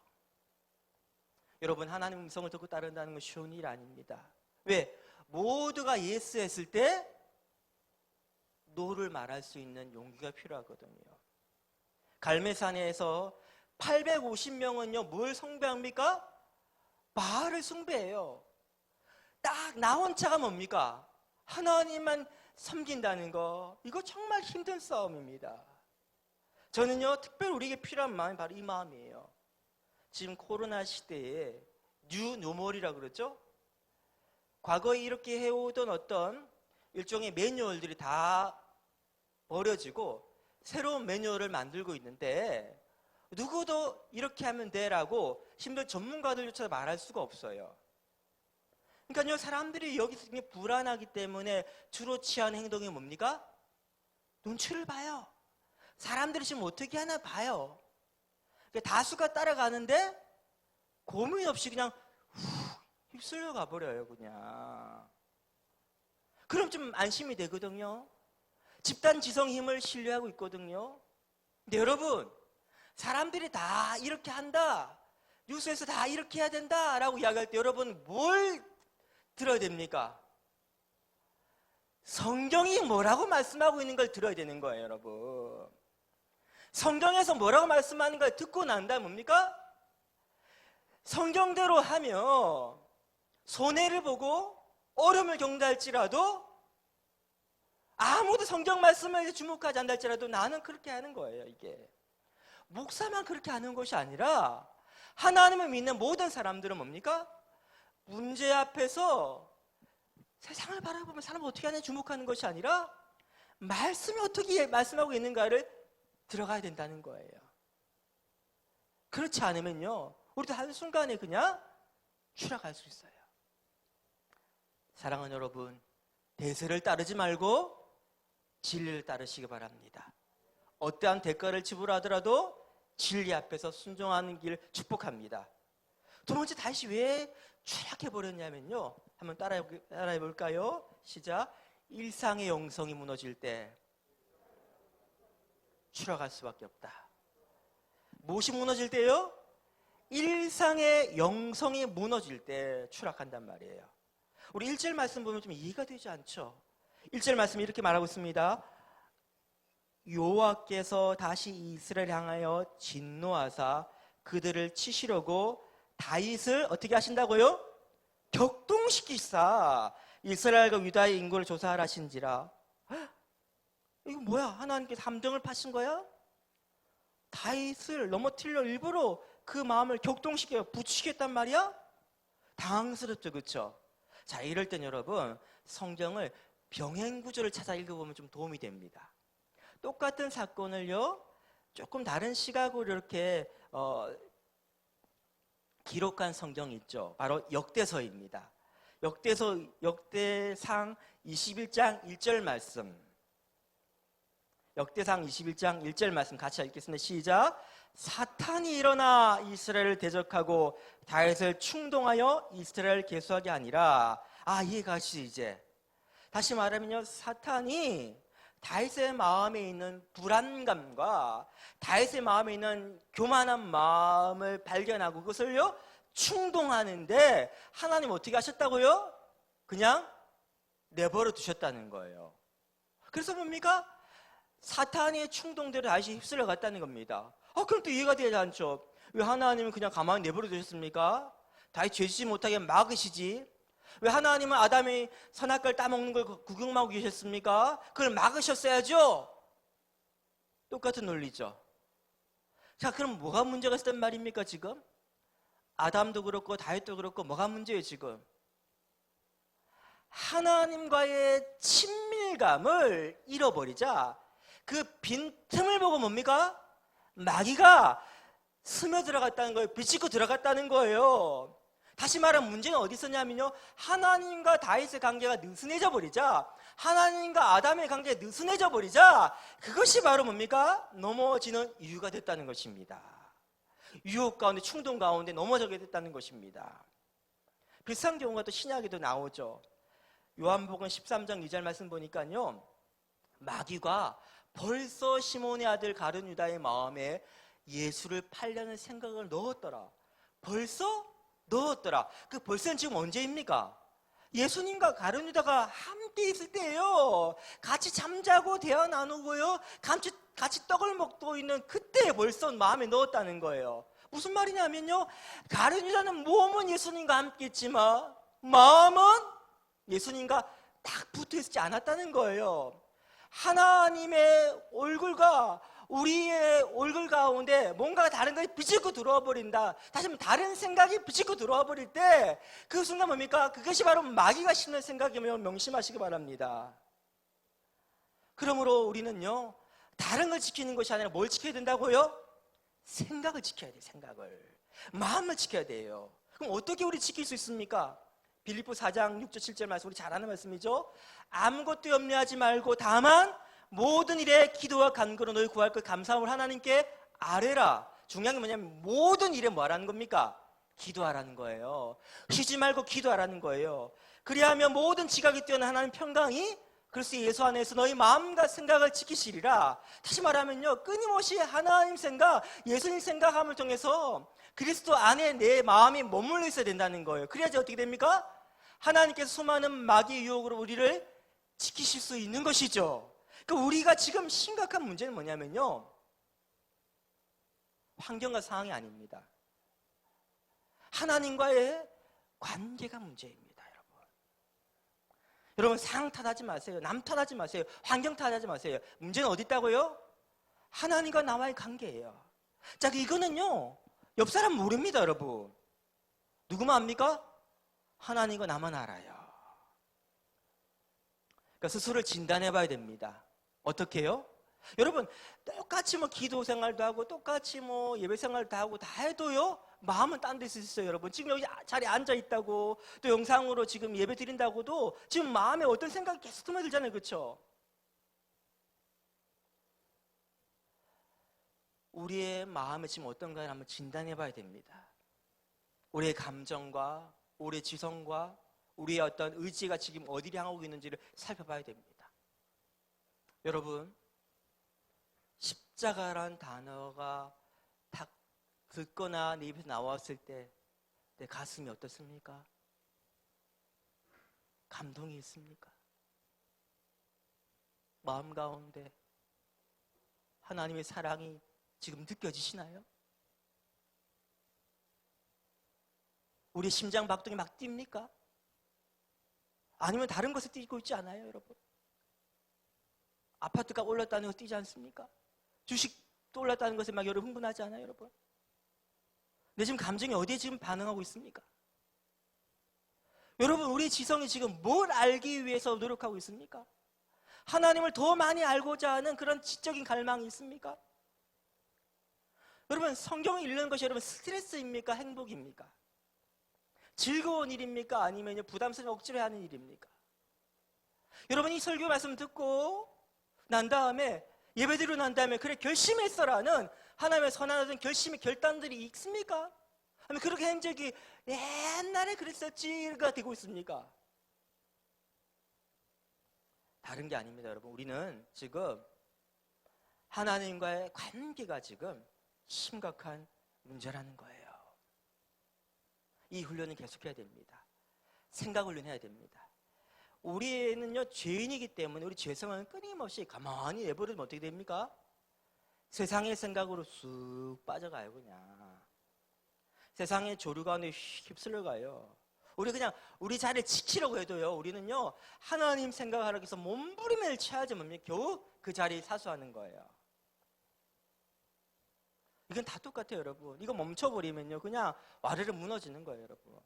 여러분, 하나님의 음성을 듣고 따른다는 건 쉬운 일 아닙니다. 왜? 모두가 예스 했을 때 노를 말할 수 있는 용기가 필요하거든요. 갈매산에서 850명은요 뭘 숭배합니까? 바알을 숭배해요. 딱 나 혼자가 뭡니까? 하나님만 섬긴다는 거, 이거 정말 힘든 싸움입니다. 저는요 특별히 우리에게 필요한 마음이 바로 이 마음이에요. 지금 코로나 시대에 뉴 노멀이라고 그러죠? 과거에 이렇게 해오던 어떤 일종의 매뉴얼들이 다 버려지고 새로운 매뉴얼을 만들고 있는데 누구도 이렇게 하면 돼라고 심지어 전문가들조차 말할 수가 없어요. 그러니까요, 사람들이 여기서 불안하기 때문에 주로 취하는 행동이 뭡니까? 눈치를 봐요. 사람들이 지금 어떻게 하나 봐요. 다수가 따라가는데 고민 없이 그냥 휩쓸려 가버려요, 그냥. 그럼 좀 안심이 되거든요. 집단 지성 힘을 신뢰하고 있거든요. 근데 여러분, 사람들이 다 이렇게 한다, 뉴스에서 다 이렇게 해야 된다라고 이야기할 때 여러분 뭘 들어야 됩니까? 성경이 뭐라고 말씀하고 있는 걸 들어야 되는 거예요, 여러분. 성경에서 뭐라고 말씀하는 걸 듣고 난 다음 뭡니까? 성경대로 하면 손해를 보고 어려움을 겪는다할지라도 아무도 성경 말씀을 주목하지 않는다 할지라도 나는 그렇게 하는 거예요. 이게 목사만 그렇게 하는 것이 아니라 하나님을 믿는 모든 사람들은 뭡니까? 문제 앞에서 세상을 바라보면 사람을 어떻게 하냐 주목하는 것이 아니라 말씀이 어떻게 말씀하고 있는가를 들어가야 된다는 거예요. 그렇지 않으면요 우리도 한순간에 그냥 추락할 수 있어요. 사랑하는 여러분, 대세를 따르지 말고 진리를 따르시기 바랍니다. 어떠한 대가를 지불하더라도 진리 앞에서 순종하는 길 축복합니다. 두 번째, 다시 왜 추락해버렸냐면요, 한번 따라해 볼까요? 시작. 일상의 영성이 무너질 때 추락할 수밖에 없다. 무엇이 무너질 때요? 일상의 영성이 무너질 때 추락한단 말이에요. 우리 1절 말씀 보면 좀 이해가 되지 않죠? 1절 말씀이 이렇게 말하고 있습니다. 여호와께서 다시 이스라엘 향하여 진노하사 그들을 치시려고 다윗을 어떻게 하신다고요? 격동시키사 이스라엘과 유다의 인구를 조사하라 하신지라. 이거 뭐야? 하나님께서 함정을 파신 거야? 다윗을 넘어뜨려 일부러 그 마음을 격동시켜 부추기겠단 말이야? 당황스럽죠, 그렇죠? 자, 이럴 땐 여러분 성경을 병행 구조를 찾아 읽어보면 좀 도움이 됩니다. 똑같은 사건을요 조금 다른 시각으로 이렇게 기록한 성경이 있죠. 바로 역대서입니다. 역대상 21장 1절 말씀. 역대상 21장 1절 말씀 같이 읽겠습니다. 시작. 사탄이 일어나 이스라엘을 대적하고 다윗을 충동하여 이스라엘을 계수하게 하니라. 이해가 가시죠 이제. 다시 말하면요, 사탄이 다윗의 마음에 있는 불안감과 다윗의 마음에 있는 교만한 마음을 발견하고 그것을요 충동하는데 하나님 어떻게 하셨다고요? 그냥 내버려 두셨다는 거예요. 그래서 뭡니까? 사탄의 충동대로 다윗이 휩쓸려 갔다는 겁니다. 그럼 또 이해가 되지 않죠? 왜 하나님은 그냥 가만히 내버려 두셨습니까? 다윗 죄짓지 못하게 막으시지. 왜 하나님은 아담이 선악과를 따먹는 걸 구경하고 계셨습니까? 그걸 막으셨어야죠. 똑같은 논리죠. 자, 그럼 뭐가 문제가 있었단 말입니까, 지금? 아담도 그렇고 다윗도 그렇고 뭐가 문제예요, 지금? 하나님과의 친밀감을 잃어버리자 그 빈틈을 보고 뭡니까? 마귀가 스며들어갔다는 거예요. 비집고 들어갔다는 거예요. 다시 말하면 문제는 어디 있었냐면요, 하나님과 다윗의 관계가 느슨해져 버리자, 하나님과 아담의 관계가 느슨해져 버리자 그것이 바로 뭡니까? 넘어지는 이유가 됐다는 것입니다. 유혹 가운데, 충동 가운데 넘어지게 됐다는 것입니다. 비슷한 경우가 또 신약에도 나오죠. 요한복음 13장 2절 말씀 보니까요, 마귀가 벌써 시몬의 아들 가룟 유다의 마음에 예수를 팔려는 생각을 넣었더라. 벌써 넣었더라. 그 벌써는 지금 언제입니까? 예수님과 가룟 유다가 함께 있을 때예요. 같이 잠자고 대화 나누고요, 같이 떡을 먹고 있는 그때 벌써 마음에 넣었다는 거예요. 무슨 말이냐면요, 가룟 유다는 몸은 예수님과 함께 있지만 마음은 예수님과 딱 붙어 있지 않았다는 거예요. 하나님의 얼굴과 우리의 얼굴 가운데 뭔가 다른 것이 비치고 들어와 버린다, 다시 말하면 다른 생각이 비치고 들어와 버릴 때 그 순간 뭡니까? 그것이 바로 마귀가 심는 생각이며 명심하시기 바랍니다. 그러므로 우리는요, 다른 걸 지키는 것이 아니라 뭘 지켜야 된다고요? 생각을 지켜야 돼요. 생각을, 마음을 지켜야 돼요. 그럼 어떻게 우리 지킬 수 있습니까? 빌립보 4장 6절 7절 말씀, 우리 잘 아는 말씀이죠. 아무것도 염려하지 말고 다만 모든 일에 기도와 간구로 너희 구할 것 감사함을 하나님께 아뢰라. 중요한 게 뭐냐면 모든 일에 뭐 하라는 겁니까? 기도하라는 거예요. 쉬지 말고 기도하라는 거예요. 그리하면 모든 지각이 뛰어난 하나님 평강이 그리스도 예수 안에서 너희 마음과 생각을 지키시리라. 다시 말하면요, 끊임없이 하나님 생각, 예수님 생각함을 통해서 그리스도 안에 내 마음이 머물러 있어야 된다는 거예요. 그래야지 어떻게 됩니까? 하나님께서 수많은 마귀의 유혹으로 우리를 지키실 수 있는 것이죠. 그러니까 우리가 지금 심각한 문제는 뭐냐면요, 환경과 상황이 아닙니다. 하나님과의 관계가 문제입니다. 여러분, 상황 탓하지 마세요. 남 탓하지 마세요. 환경 탓하지 마세요. 문제는 어디 있다고요? 하나님과 나와의 관계예요. 자, 이거는요, 옆 사람 모릅니다, 여러분. 누구만 압니까? 하나님과 나만 알아요. 그러니까 스스로를 진단해 봐야 됩니다. 어떻게 해요? 여러분, 똑같이 기도 생활도 하고 똑같이 예배 생활도 하고 다 해도요, 마음은 딴 데 있어요. 여러분, 지금 여기 자리에 앉아 있다고, 또 영상으로 지금 예배 드린다고도 지금 마음에 어떤 생각이 계속 스며들잖아요. 그렇죠? 우리의 마음에 지금 어떤가를 한번 진단해 봐야 됩니다. 우리의 감정과 우리의 지성과 우리의 어떤 의지가 지금 어디를 향하고 있는지를 살펴봐야 됩니다. 여러분, 십자가란 단어가 딱 듣거나 내 입에서 나왔을 때 내 가슴이 어떻습니까? 감동이 있습니까? 마음 가운데 하나님의 사랑이 지금 느껴지시나요? 우리 심장 박동이 막 뜁니까? 아니면 다른 것에 뛰고 있지 않아요, 여러분? 아파트값 올랐다는 거 뛰지 않습니까? 주식도 올랐다는 것에 막 여러분 흥분하지 않아요, 여러분? 내 지금 감정이 어디에 지금 반응하고 있습니까? 여러분, 우리 지성이 지금 뭘 알기 위해서 노력하고 있습니까? 하나님을 더 많이 알고자 하는 그런 지적인 갈망이 있습니까? 여러분, 성경을 읽는 것이 여러분 스트레스입니까? 행복입니까? 즐거운 일입니까? 아니면 부담스러운 억지로 하는 일입니까? 여러분, 이 설교 말씀 듣고 난 다음에, 예배드리고 난 다음에 그래 결심했어라는 하나님의 선한 어떤 결심의 결단들이 있습니까? 아니면 그렇게 한 적이 옛날에 그랬었지가 되고 있습니까? 다른 게 아닙니다, 여러분. 우리는 지금 하나님과의 관계가 지금 심각한 문제라는 거예요. 이 훈련은 계속해야 됩니다. 생각 훈련해야 됩니다. 우리는요, 죄인이기 때문에 우리 죄성은 끊임없이 가만히 내버려두면 어떻게 됩니까? 세상의 생각으로 쑥 빠져가요. 그냥 세상의 조류 가운데 휩쓸려 가요. 우리 그냥 우리 자리를 지키려고 해도요, 우리는요, 하나님 생각하기 위해서 몸부림을 쳐야지 뭡니까? 겨우 그 자리에 사수하는 거예요. 이건 다 똑같아요, 여러분. 이거 멈춰버리면요, 그냥 와르르 무너지는 거예요, 여러분.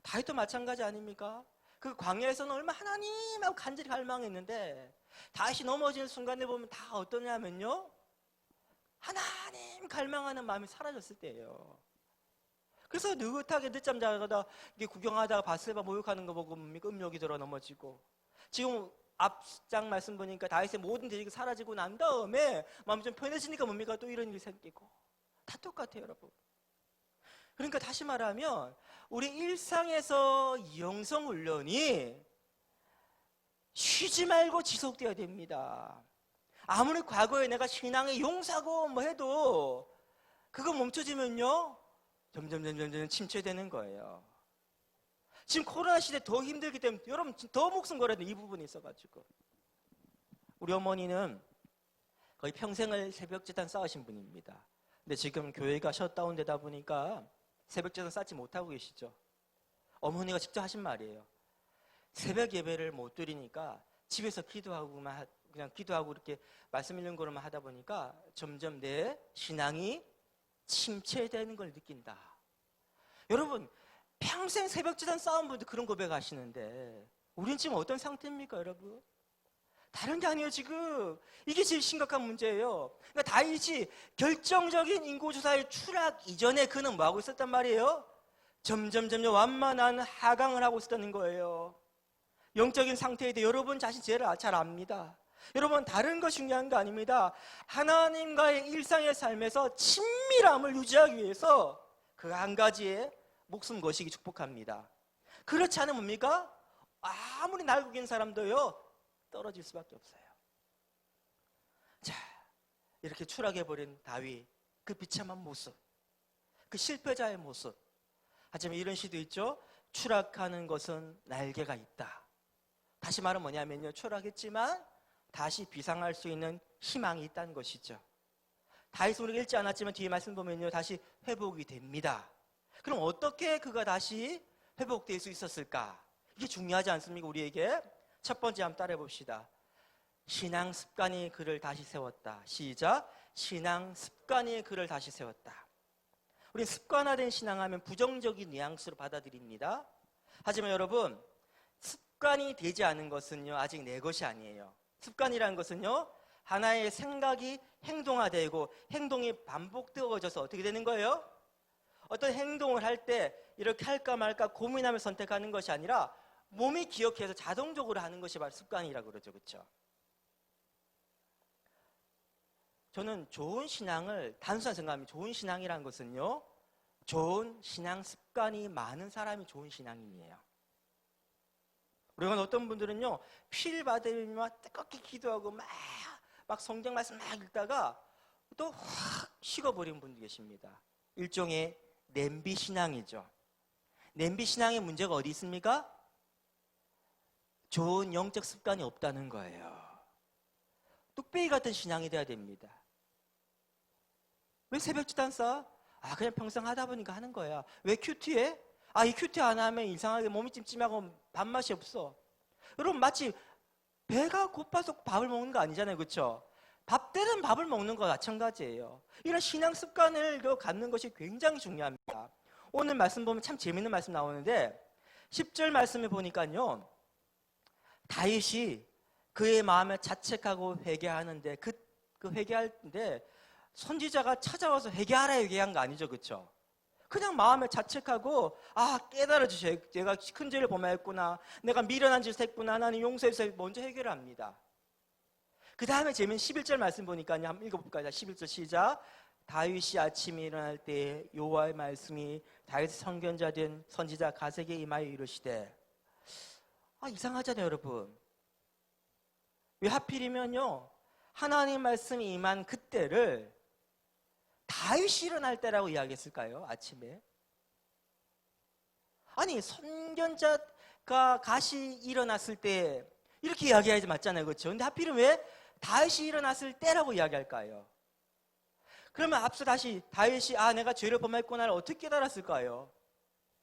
다윗도 마찬가지 아닙니까? 그 광야에서는 얼마나 하나님하고 간절히 갈망했는데 다윗이 넘어지는 순간에 보면 다 어떠냐면요, 하나님 갈망하는 마음이 사라졌을 때예요. 그래서 느긋하게 늦잠 자다가 구경하다가 바스바 모욕하는 거 보고 뭡니까? 음욕이 들어 넘어지고, 지금 앞장 말씀 보니까 다윗의 모든 대적이 사라지고 난 다음에 마음이 좀 편해지니까 뭡니까? 또 이런 일이 생기고. 다 똑같아요, 여러분. 그러니까 다시 말하면 우리 일상에서 영성 훈련이 쉬지 말고 지속돼야 됩니다. 아무리 과거에 내가 신앙에 용사고 뭐 해도 그거 멈춰지면요, 점점 침체되는 거예요. 지금 코로나 시대 더 힘들기 때문에 여러분 더 목숨 걸어야 돼, 이 부분이 있어가지고. 우리 어머니는 거의 평생을 새벽제단 쌓으신 분입니다. 근데 지금 교회가 셧다운 되다 보니까 새벽제단 쌓지 못하고 계시죠. 어머니가 직접 하신 말이에요. 새벽 예배를 못 드리니까 집에서 기도하고만, 그냥 기도하고 이렇게 말씀 읽는 거로만 하다 보니까 점점 내 신앙이 침체되는 걸 느낀다. 여러분, 평생 새벽제단 쌓은 분들 그런 고백하시는데 우린 지금 어떤 상태입니까, 여러분? 다른 게 아니에요. 지금 이게 제일 심각한 문제예요. 그러니까 다윗이 결정적인 인구조사의 추락 이전에 그는 뭐하고 있었단 말이에요? 점점 완만한 하강을 하고 있었다는 거예요. 영적인 상태에 대해 여러분 자신 제일 잘 압니다. 여러분, 다른 거 중요한 거 아닙니다. 하나님과의 일상의 삶에서 친밀함을 유지하기 위해서 그 한 가지에 목숨 거시기 축복합니다. 그렇지 않으면 뭡니까? 아무리 날고 긴 사람도요, 떨어질 수밖에 없어요. 자, 이렇게 추락해버린 다윗, 그 비참한 모습, 그 실패자의 모습. 하지만 이런 시도 있죠. 추락하는 것은 날개가 있다. 다시 말은 뭐냐면요, 추락했지만 다시 비상할 수 있는 희망이 있다는 것이죠. 다윗은 우리가 읽지 않았지만 뒤에 말씀 보면요, 다시 회복이 됩니다. 그럼 어떻게 그가 다시 회복될 수 있었을까? 이게 중요하지 않습니까, 우리에게? 첫 번째 한번 따라해 봅시다. 신앙 습관이 그를 다시 세웠다. 시작. 신앙 습관이 그를 다시 세웠다. 우리 습관화된 신앙하면 부정적인 뉘앙스로 받아들입니다. 하지만 여러분, 습관이 되지 않은 것은요, 아직 내 것이 아니에요. 습관이라는 것은요, 하나의 생각이 행동화되고 행동이 반복되어져서 어떻게 되는 거예요? 어떤 행동을 할 때 이렇게 할까 말까 고민하며 선택하는 것이 아니라 몸이 기억해서 자동적으로 하는 것이 바로 습관이라고 그러죠. 그렇죠? 저는 좋은 신앙을 단순한 생각합니다. 좋은 신앙이라는 것은요, 좋은 신앙 습관이 많은 사람이 좋은 신앙인이에요. 우리가 어떤 분들은요, 피를 받으며 뜨겁게 기도하고 막 성경 말씀 막 읽다가 또 확 식어버린 분도 계십니다. 일종의 냄비 신앙이죠. 냄비 신앙의 문제가 어디 있습니까? 좋은 영적 습관이 없다는 거예요. 뚝배기 같은 신앙이 돼야 됩니다. 왜 새벽기도 쌓아? 그냥 평생 하다 보니까 하는 거야. 왜 큐티해? 이 큐티 안 하면 이상하게 몸이 찜찜하고 밥맛이 없어. 여러분, 마치 배가 고파서 밥을 먹는 거 아니잖아요. 그렇죠? 밥 때는 밥을 먹는 거 마찬가지예요. 이런 신앙 습관을 갖는 것이 굉장히 중요합니다. 오늘 말씀 보면 참 재밌는 말씀 나오는데 10절 말씀을 보니까요, 다윗이 그의 마음에 자책하고 회개하는데 그 회개할 때 선지자가 찾아와서 회개한 거 아니죠. 그렇죠? 그냥 마음에 자책하고 깨달아 주셔요. 내가 큰 죄를 범하였구나, 내가 미련한 짓을 했구나, 하나님 용서해 주세요. 먼저 해결을 합니다. 그 다음에 재미있는 11절 말씀 보니까요, 한번 읽어볼까요? 11절 시작. 다윗이 아침에 일어날 때 여호와의 말씀이 다윗의 선견자 된 선지자 갓에게 임하여 이르시되. 이상하잖아요, 여러분. 왜 하필이면요, 하나님 말씀이 임한 그때를 다윗이 일어날 때라고 이야기했을까요? 아침에. 선견자가 갓이 일어났을 때 이렇게 이야기하지 맞잖아요. 그렇죠? 근데 하필은 왜 다윗이 일어났을 때라고 이야기할까요? 그러면 앞서 다시 다윗이 내가 죄를 범했구나를 어떻게 깨달았을까요?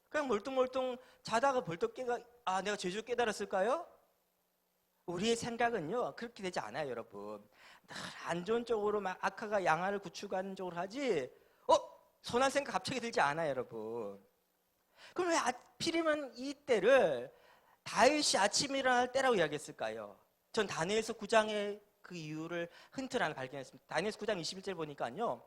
그냥 멀뚱멀뚱 자다가 벌떡 내가 죄를 깨달았을까요? 우리의 생각은요 그렇게 되지 않아요, 여러분. 늘 안 좋은 쪽으로 막 악화가 양화를 구축하는 쪽으로 하지 선한 생각 갑자기 들지 않아요, 여러분. 그럼 왜 하필이면 이때를 다윗이 아침에 일어날 때라고 이야기했을까요? 전 다니엘서 9장의 그 이유를 힌트를 하나 발견했습니다. 다니엘서 9장 21절 보니까요,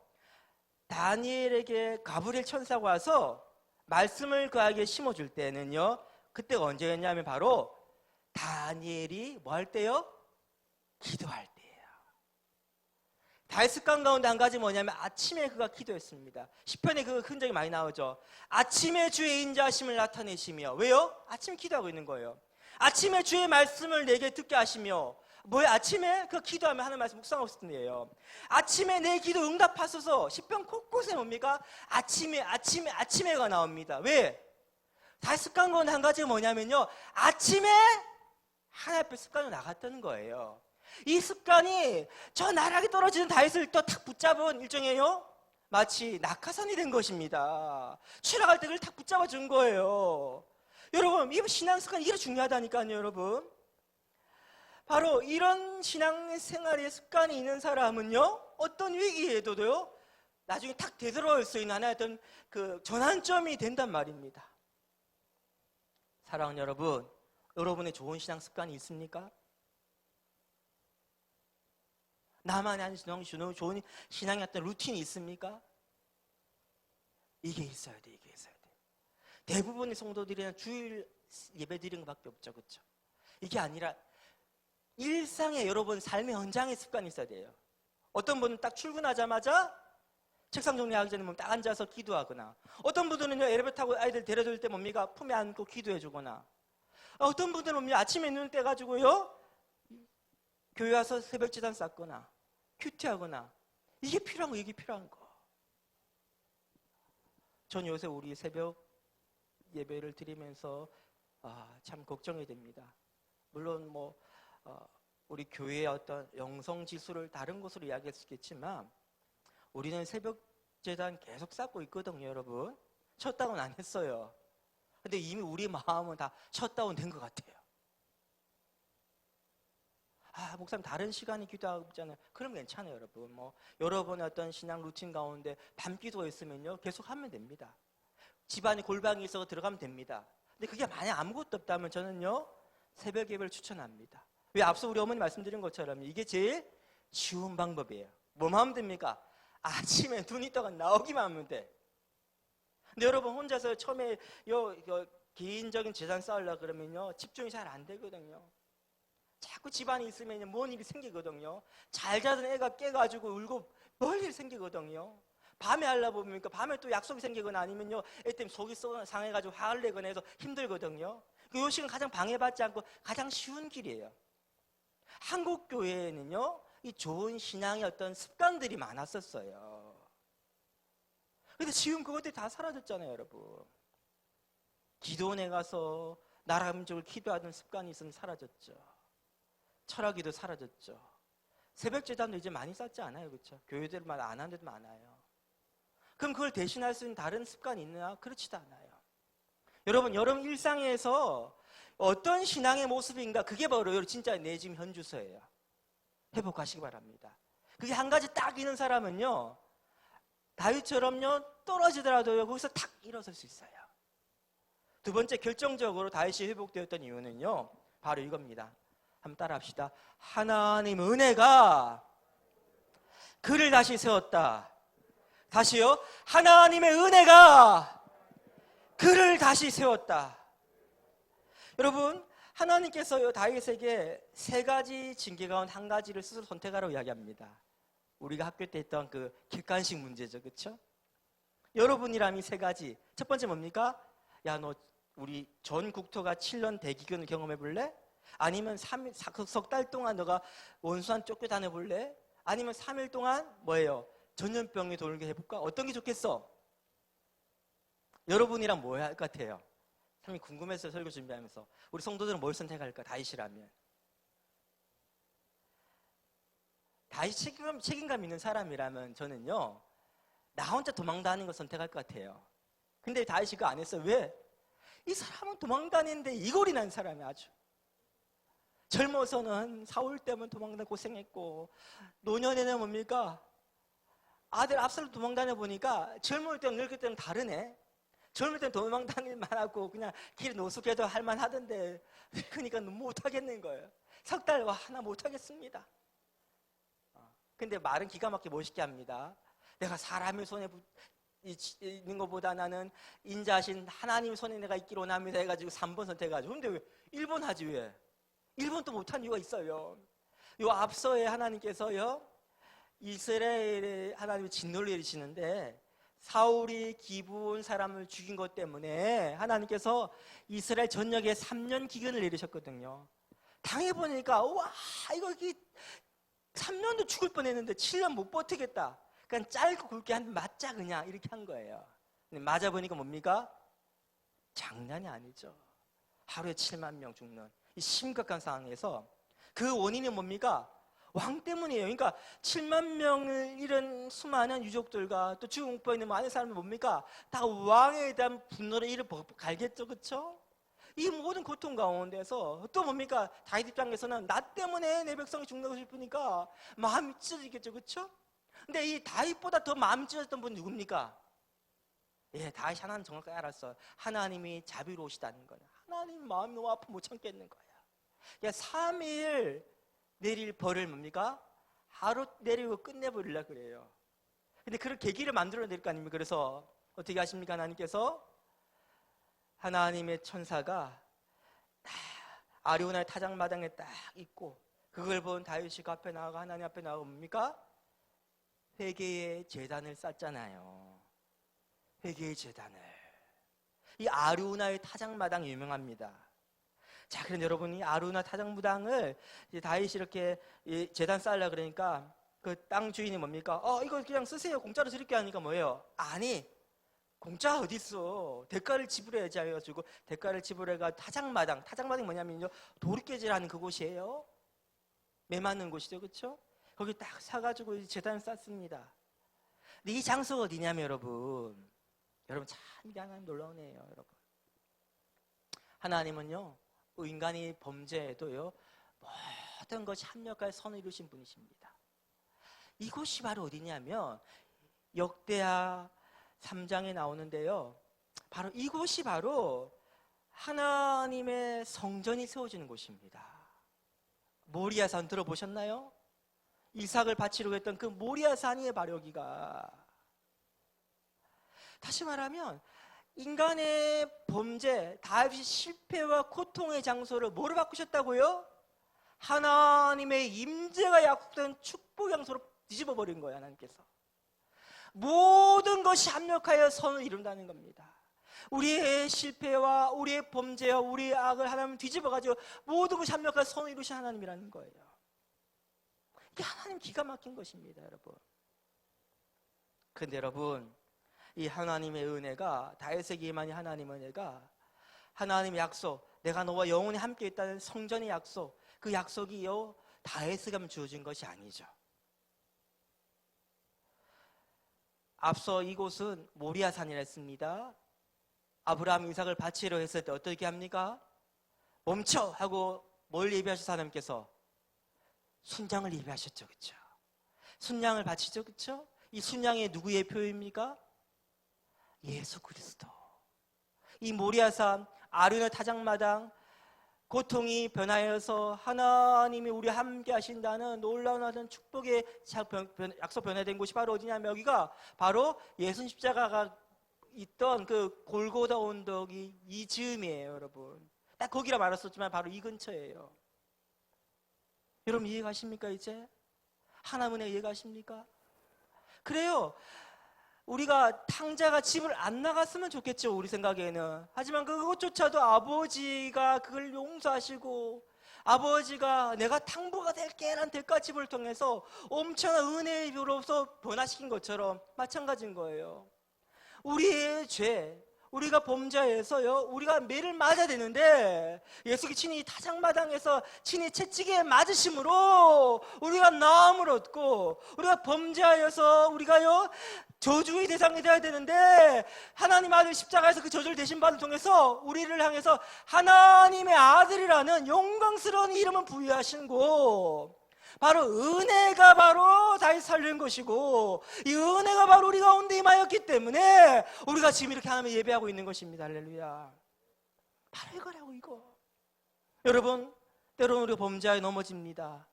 다니엘에게 가브리엘 천사가 와서 말씀을 그에게 심어줄 때는요, 그때가 언제였냐면 바로 다니엘이 뭐 할 때요? 기도할 때예요. 다윗 습관 가운데 한 가지 뭐냐면 아침에 그가 기도했습니다. 시편에 그 흔적이 많이 나오죠. 아침에 주의 인자하심을 나타내시며, 왜요? 아침에 기도하고 있는 거예요. 아침에 주의 말씀을 내게 듣게 하시며, 뭐예요? 아침에 그 기도하면 하는 말씀 묵상하고 있을 텐데요. 아침에 내 기도 응답하소서. 시편 곳곳에 뭡니까? 아침에가 나옵니다. 왜? 다윗 습관 가운데 한 가지가 뭐냐면요, 아침에 하나님 앞에 습관으로 나갔다는 거예요. 이 습관이 저 나락에 떨어지는 다윗을 또 탁 붙잡은 일종의요, 마치 낙하산이 된 것입니다. 추락할 때 그걸 탁 붙잡아 준 거예요. 여러분, 이 신앙 습관이 이렇게 중요하다니까요, 여러분. 바로 이런 신앙생활의 습관이 있는 사람은요, 어떤 위기에도요 나중에 탁 되돌아올 수 있는 하나의 어떤 그 전환점이 된단 말입니다. 사랑하는 여러분, 여러분의 좋은 신앙 습관이 있습니까? 나만의 한 좋은 신앙의 어떤 루틴이 있습니까? 이게 있어야 돼, 이게 있어야 돼. 대부분의 성도들이는 주일 예배 드리는 것밖에 없죠, 그렇죠? 이게 아니라 일상의 여러분 삶의 현장의 습관이 있어야 돼요. 어떤 분은 딱 출근하자마자 책상 정리하기 전에 딱 앉아서 기도하거나, 어떤 분들은요 엘리베이터 타고 아이들 데려줄 때 뭡니까? 품에 안고 기도해주거나, 어떤 분들은 뭡니까? 아침에 눈 떼가지고요 교회 와서 새벽 제단 쌓거나 큐티하거나, 이게 필요한 거, 이게 필요한 거. 전 요새 우리 새벽 예배를 드리면서 참 걱정이 됩니다. 물론 우리 교회의 어떤 영성 지수를 다른 것으로 이야기할 수 있겠지만 우리는 새벽 제단 계속 쌓고 있거든요, 여러분. 셧다운 안 했어요. 근데 이미 우리 마음은 다 셧다운 된 것 같아요. 목사님 다른 시간에 기도하고 있잖아요. 그럼 괜찮아요, 여러분. 여러분의 어떤 신앙 루틴 가운데 밤 기도가 있으면요 계속 하면 됩니다. 집안에 골방이 있어서 들어가면 됩니다. 근데 그게 만약 아무것도 없다면 저는요 새벽 예배를 추천합니다. 왜? 앞서 우리 어머니 말씀드린 것처럼 이게 제일 쉬운 방법이에요. 뭐만 하면 됩니까? 아침에 눈이 떠가 나오기만 하면 돼. 근데 여러분 혼자서 처음에 개인적인 재산 쌓으려고 그러면요 집중이 잘 안 되거든요. 자꾸 집안에 있으면 뭔 일이 생기거든요. 잘 자던 애가 깨가지고 울고 뭘 일이 생기거든요. 밤에 하려고 보니까 밤에 또 약속이 생기거나 아니면요 애 때문에 속이 상해가지고 화를 내거나 해서 힘들거든요. 요 시간 가장 방해받지 않고 가장 쉬운 길이에요. 한국 교회에는요 이 좋은 신앙의 어떤 습관들이 많았었어요. 근데 지금 그것들이 다 사라졌잖아요, 여러분. 기도원에 가서 나라민족을 기도하던 습관이 있으면 사라졌죠. 철학기도 사라졌죠. 새벽 제단도 이제 많이 쌓지 않아요, 그렇죠? 교회들마다 안 하는 데도 많아요. 그럼 그걸 대신할 수 있는 다른 습관이 있느냐? 그렇지도 않아요. 여러분 일상에서 어떤 신앙의 모습인가, 그게 바로 진짜 내 지금 현주소예요. 회복하시기 바랍니다. 그게 한 가지 딱 있는 사람은요 다윗처럼요 떨어지더라도 거기서 탁 일어설 수 있어요. 두 번째, 결정적으로 다윗이 회복되었던 이유는요 바로 이겁니다. 한번 따라 합시다. 하나님 은혜가 그를 다시 세웠다. 다시요. 하나님의 은혜가 그를 다시 세웠다. 여러분, 하나님께서요 다윗에게 세 가지 징계 가운데 한 가지를 스스로 선택하라고 이야기합니다. 우리가 학교 때 했던 그 객관식 문제죠, 그렇죠? 여러분이라면 세 가지. 첫 번째 뭡니까? 야, 너 우리 전 국토가 7년 대기근을 경험해 볼래? 아니면 석 달 동안 너가 원수한 쫓겨 다녀볼래? 아니면 3일 동안 뭐예요? 전염병에 돌게 해볼까? 어떤 게 좋겠어? 여러분이랑 뭐 할 것 같아요? 참 궁금했어요, 설교 준비하면서. 우리 성도들은 뭘 선택할까? 다윗이라면. 다윗 책임감 있는 사람이라면 저는요 나 혼자 도망다니는 걸 선택할 것 같아요. 근데 다윗이 그거 안 했어요. 왜? 이 사람은 도망다니는데 이골이 난 사람이 아주 젊어서는 사울 때문에 도망다 고생했고, 노년에는 뭡니까? 아들 압살롬 도망다녀 보니까 젊을 때랑 늙을 때랑 다르네. 젊을 때는 도망다닐만 하고 그냥 길 노숙해도 할만 하던데, 그러니까 못하겠는 거예요. 석 달 하나 못하겠습니다. 근데 말은 기가 막히게 멋있게 합니다. 내가 사람의 손에 있는 것보다 나는 인자하신 하나님 손에 내가 있기로 원합니다 해가지고 3번 선택해가지고. 근데 왜 1번 하지? 왜 1번 또 못한 이유가 있어요. 요 앞서에 하나님께서요, 이스라엘의 하나님을 진노를 내리시는데, 사울이 기브온 사람을 죽인 것 때문에 하나님께서 이스라엘 전역에 3년 기근을 내리셨거든요. 당해보니까 와, 이거 3년도 죽을 뻔했는데 7년 못 버티겠다. 그냥 짧고 굵게 한 맞자 그냥 이렇게 한 거예요. 근데 맞아보니까 뭡니까? 장난이 아니죠. 하루에 7만 명 죽는 이 심각한 상황에서 그 원인이 뭡니까? 왕 때문이에요. 그러니까 7만 명을 잃은 수많은 유족들과 또 죽음 공포에 있는 많은 사람들 뭡니까? 다 왕에 대한 분노를 이를 갈겠죠, 그렇죠? 이 모든 고통 가운데서 또 뭡니까? 다윗 입장에서는 나 때문에 내 백성이 죽는 것을 보니까 마음이 찢어지겠죠, 그렇죠? 근데 이 다윗보다 더 마음이 찢어졌던 분이 누굽니까? 예, 다윗 하나는 정확하게 알았어요. 하나님이 자비로우시다는 거예요. 하나님 마음이 너무 아프면 못 참겠는 거예요. 야, 3일 내릴 벌을 뭡니까? 하루 내리고 끝내버리려 그래요. 근데 그런 계기를 만들어야 될 거 아닙니까? 그래서 어떻게 하십니까? 하나님께서 하나님의 천사가 아리오나의 타작마당에 딱 있고, 그걸 본 다윗이 그 앞에 나가고 하나님 앞에 나가고 뭡니까? 회개의 제단을 쌓잖아요. 회개의 제단을. 이 아리오나의 타작마당이 유명합니다. 자, 그럼 여러분이 아리오나 타작마당을 다윗이 이렇게 제단 쌓으려 그러니까 그 땅 주인이 뭡니까? 이거 그냥 쓰세요. 공짜로 드릴게 하니까 뭐예요? 아니, 공짜 어딨어. 대가를 지불해야지 해가지고 대가를 지불해가 타작마당이 뭐냐면요, 도리깨질하는 그곳이에요. 매 맞는 곳이죠, 그렇죠? 거기 딱 사가지고 제단을 쌓습니다. 근데 이 장소가 어디냐면 여러분 참 이게 하나님 놀라운 애예요, 여러분. 하나님은요, 인간이 범죄에도요 모든 것이 합력하여 선을 이루신 분이십니다. 이곳이 바로 어디냐면 역대하 3장에 나오는데요, 바로 이곳이 바로 하나님의 성전이 세워지는 곳입니다. 모리아산 들어보셨나요? 이삭을 바치려고 했던 그 모리아산이에요, 바로 여기가. 다시 말하면 인간의 범죄, 다윗이 실패와 고통의 장소를 뭐로 바꾸셨다고요? 하나님의 임재가 약속된 축복의 장소로 뒤집어 버린 거예요, 하나님께서. 모든 것이 합력하여 선을 이룬다는 겁니다. 우리의 실패와 우리의 범죄와 우리의 악을 하나님 뒤집어가지고 모든 것이 합력하여 선을 이루신 하나님이라는 거예요. 이게 하나님 기가 막힌 것입니다, 여러분. 근데 여러분, 이 하나님의 은혜가, 다윗에게 임한 하나님의 은혜가, 하나님의 약속, 내가 너와 영원히 함께 있다는 성전의 약속, 그 약속이요 다윗에게만 주어진 것이 아니죠. 앞서 이곳은 모리아산이라 했습니다. 아브라함 이삭을 바치려 했을 때 어떻게 합니까? 멈춰! 하고 뭘 예비하셔서 하나님께서? 순양을 예비하셨죠, 그렇죠? 순양을 바치죠, 그렇죠? 이 순양이 누구의 표입니까? 예수 그리스도. 이 모리아산 아리오나 타작마당, 고통이 변하여서 하나님이 우리 함께 하신다는 놀라운 하던 축복의 약속 변화된 곳이 바로 어디냐면 여기가 바로 예수님 십자가가 있던 그 골고다 언덕이 이 즈음이에요, 여러분. 딱 거기라 말했었지만 바로 이 근처예요. 여러분 이해가십니까? 이제 하나님의 이해가십니까? 그래요. 우리가 탕자가 집을 안 나갔으면 좋겠죠, 우리 생각에는. 하지만 그것조차도 아버지가 그걸 용서하시고, 아버지가 내가 탕부가 될게 라는 대가집을 통해서 엄청난 은혜의 비로서 변화시킨 것처럼 마찬가지인 거예요. 우리의 죄, 우리가 범죄에서요, 우리가 매를 맞아야 되는데 예수께 친히 타작마당에서 친히 채찍에 맞으심으로 우리가 나음을 얻고, 우리가 범죄하여서 우리가요 저주의 대상이 되어야 되는데, 하나님 아들 십자가에서 그 저주를 대신 받을 통해서 우리를 향해서 하나님의 아들이라는 영광스러운 이름을 부여하신 바로 은혜가 바로 다시 살린 것이고, 이 은혜가 바로 우리 가운데 임하였기 때문에 우리가 지금 이렇게 하나님을 예배하고 있는 것입니다. 할렐루야. 바로 이거라고, 이거. 여러분, 때로는 우리가 범죄에 넘어집니다.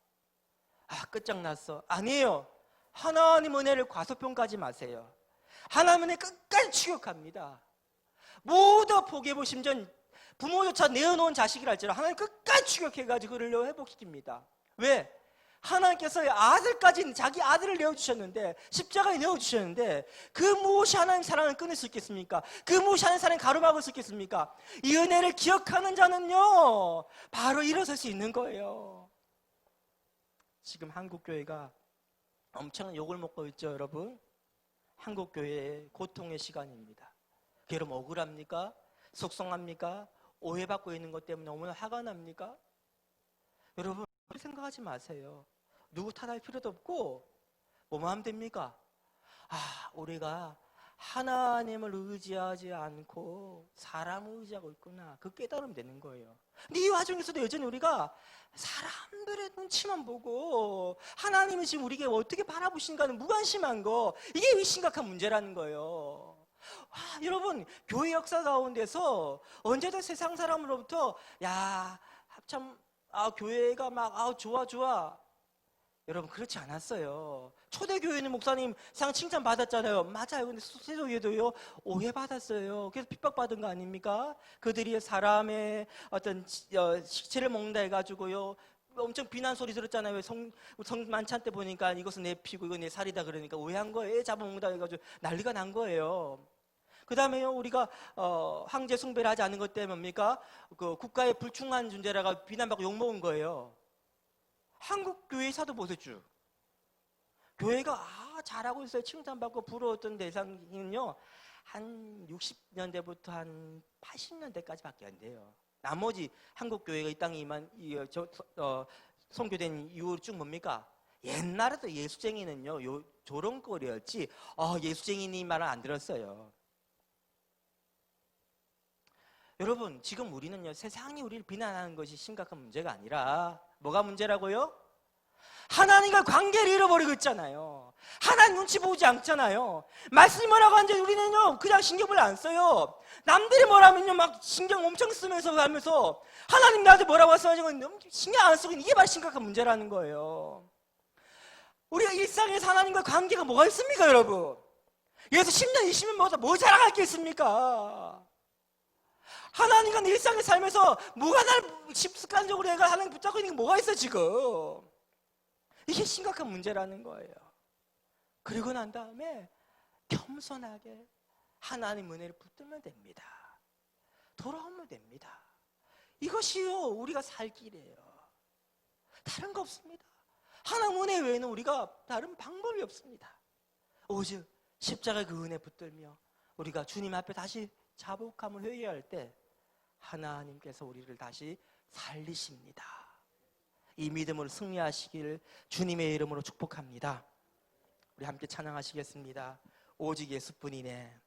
끝장났어. 아니에요. 하나님 은혜를 과소평가하지 마세요. 하나님 은혜 끝까지 추격합니다. 모두 포기해보고, 심지어 부모조차 내어놓은 자식이랄지라 하나님 끝까지 추격해가지고 그를 회복시킵니다. 왜? 하나님께서 아들까지, 자기 아들을 내어주셨는데, 십자가에 내어주셨는데, 그 무엇이 하나님 사랑을 끊을 수 있겠습니까? 그 무엇이 하나님 사랑을 가로막을 수 있겠습니까? 이 은혜를 기억하는 자는요 바로 일어설 수 있는 거예요. 지금 한국교회가 엄청난 욕을 먹고 있죠, 여러분. 한국교회의 고통의 시간입니다. 여러분, 억울합니까? 속상합니까? 오해받고 있는 것 때문에 너무나 화가 납니까? 여러분, 생각하지 마세요. 누구 탓할 필요도 없고, 뭐만 하면 됩니까? 우리가 하나님을 의지하지 않고 사람을 의지하고 있구나, 그 깨달으면 되는 거예요. 근데 이 와중에서도 여전히 우리가 사람들의 눈치만 보고 하나님이 지금 우리에게 어떻게 바라보신가는 무관심한 거, 이게 심각한 문제라는 거예요. 여러분, 교회 역사 가운데서 언제든 세상 사람으로부터 참 교회가 막 좋아. 여러분, 그렇지 않았어요. 초대교회는 목사님 상 칭찬 받았잖아요. 맞아요. 근데 세조교회도요 오해받았어요. 그래서 핍박받은 거 아닙니까? 그들이 사람의 어떤 식체를 먹는다 해가지고요 엄청 비난 소리 들었잖아요. 성 만찬 때 보니까 이것은 내 피고 이건 내 살이다 그러니까 오해한 거예요. 잡아먹는다 해가지고 난리가 난 거예요. 그 다음에요, 우리가 황제 숭배를 하지 않은 것 때문에 뭡니까? 그 국가에 불충한 존재라가 비난받고 욕먹은 거예요. 한국 교회 사도 보세요. 교회가 잘하고 있어요. 칭찬받고 부러웠던 대상은요 한 60년대부터 한 80년대까지밖에 안 돼요. 나머지 한국 교회가 이 땅에 선교된 이유로 쭉 뭡니까? 옛날에도 예수쟁이는요 조롱거리였지 예수쟁이니 말은 안 들었어요. 여러분, 지금 우리는요 세상이 우리를 비난하는 것이 심각한 문제가 아니라 뭐가 문제라고요? 하나님과 관계를 잃어버리고 있잖아요. 하나님 눈치 보지 않잖아요. 말씀이 뭐라고 하는지 우리는요 그냥 신경을 안 써요. 남들이 뭐라면요 막 신경 엄청 쓰면서 하면서 하나님 나한테 뭐라고 하시면 신경 안 쓰고, 이게 바로 심각한 문제라는 거예요. 우리가 일상에서 하나님과 관계가 뭐가 있습니까, 여러분? 여기서 10년 20년 뭐 자랑할 게 있습니까? 하나님과 일상에 살면서 뭐가 날 습관적으로 내가 하나님 붙잡고 있는 게 뭐가 있어 지금? 이게 심각한 문제라는 거예요. 그리고 난 다음에 겸손하게 하나님 은혜를 붙들면 됩니다. 돌아오면 됩니다. 이것이요 우리가 살 길이에요. 다른 거 없습니다. 하나님 은혜 외에는 우리가 다른 방법이 없습니다. 오직 십자가의 그 은혜 붙들며 우리가 주님 앞에 다시 자복함을 회개할 때 하나님께서 우리를 다시 살리십니다. 이 믿음으로 승리하시길 주님의 이름으로 축복합니다. 우리 함께 찬양하시겠습니다. 오직 예수뿐이네.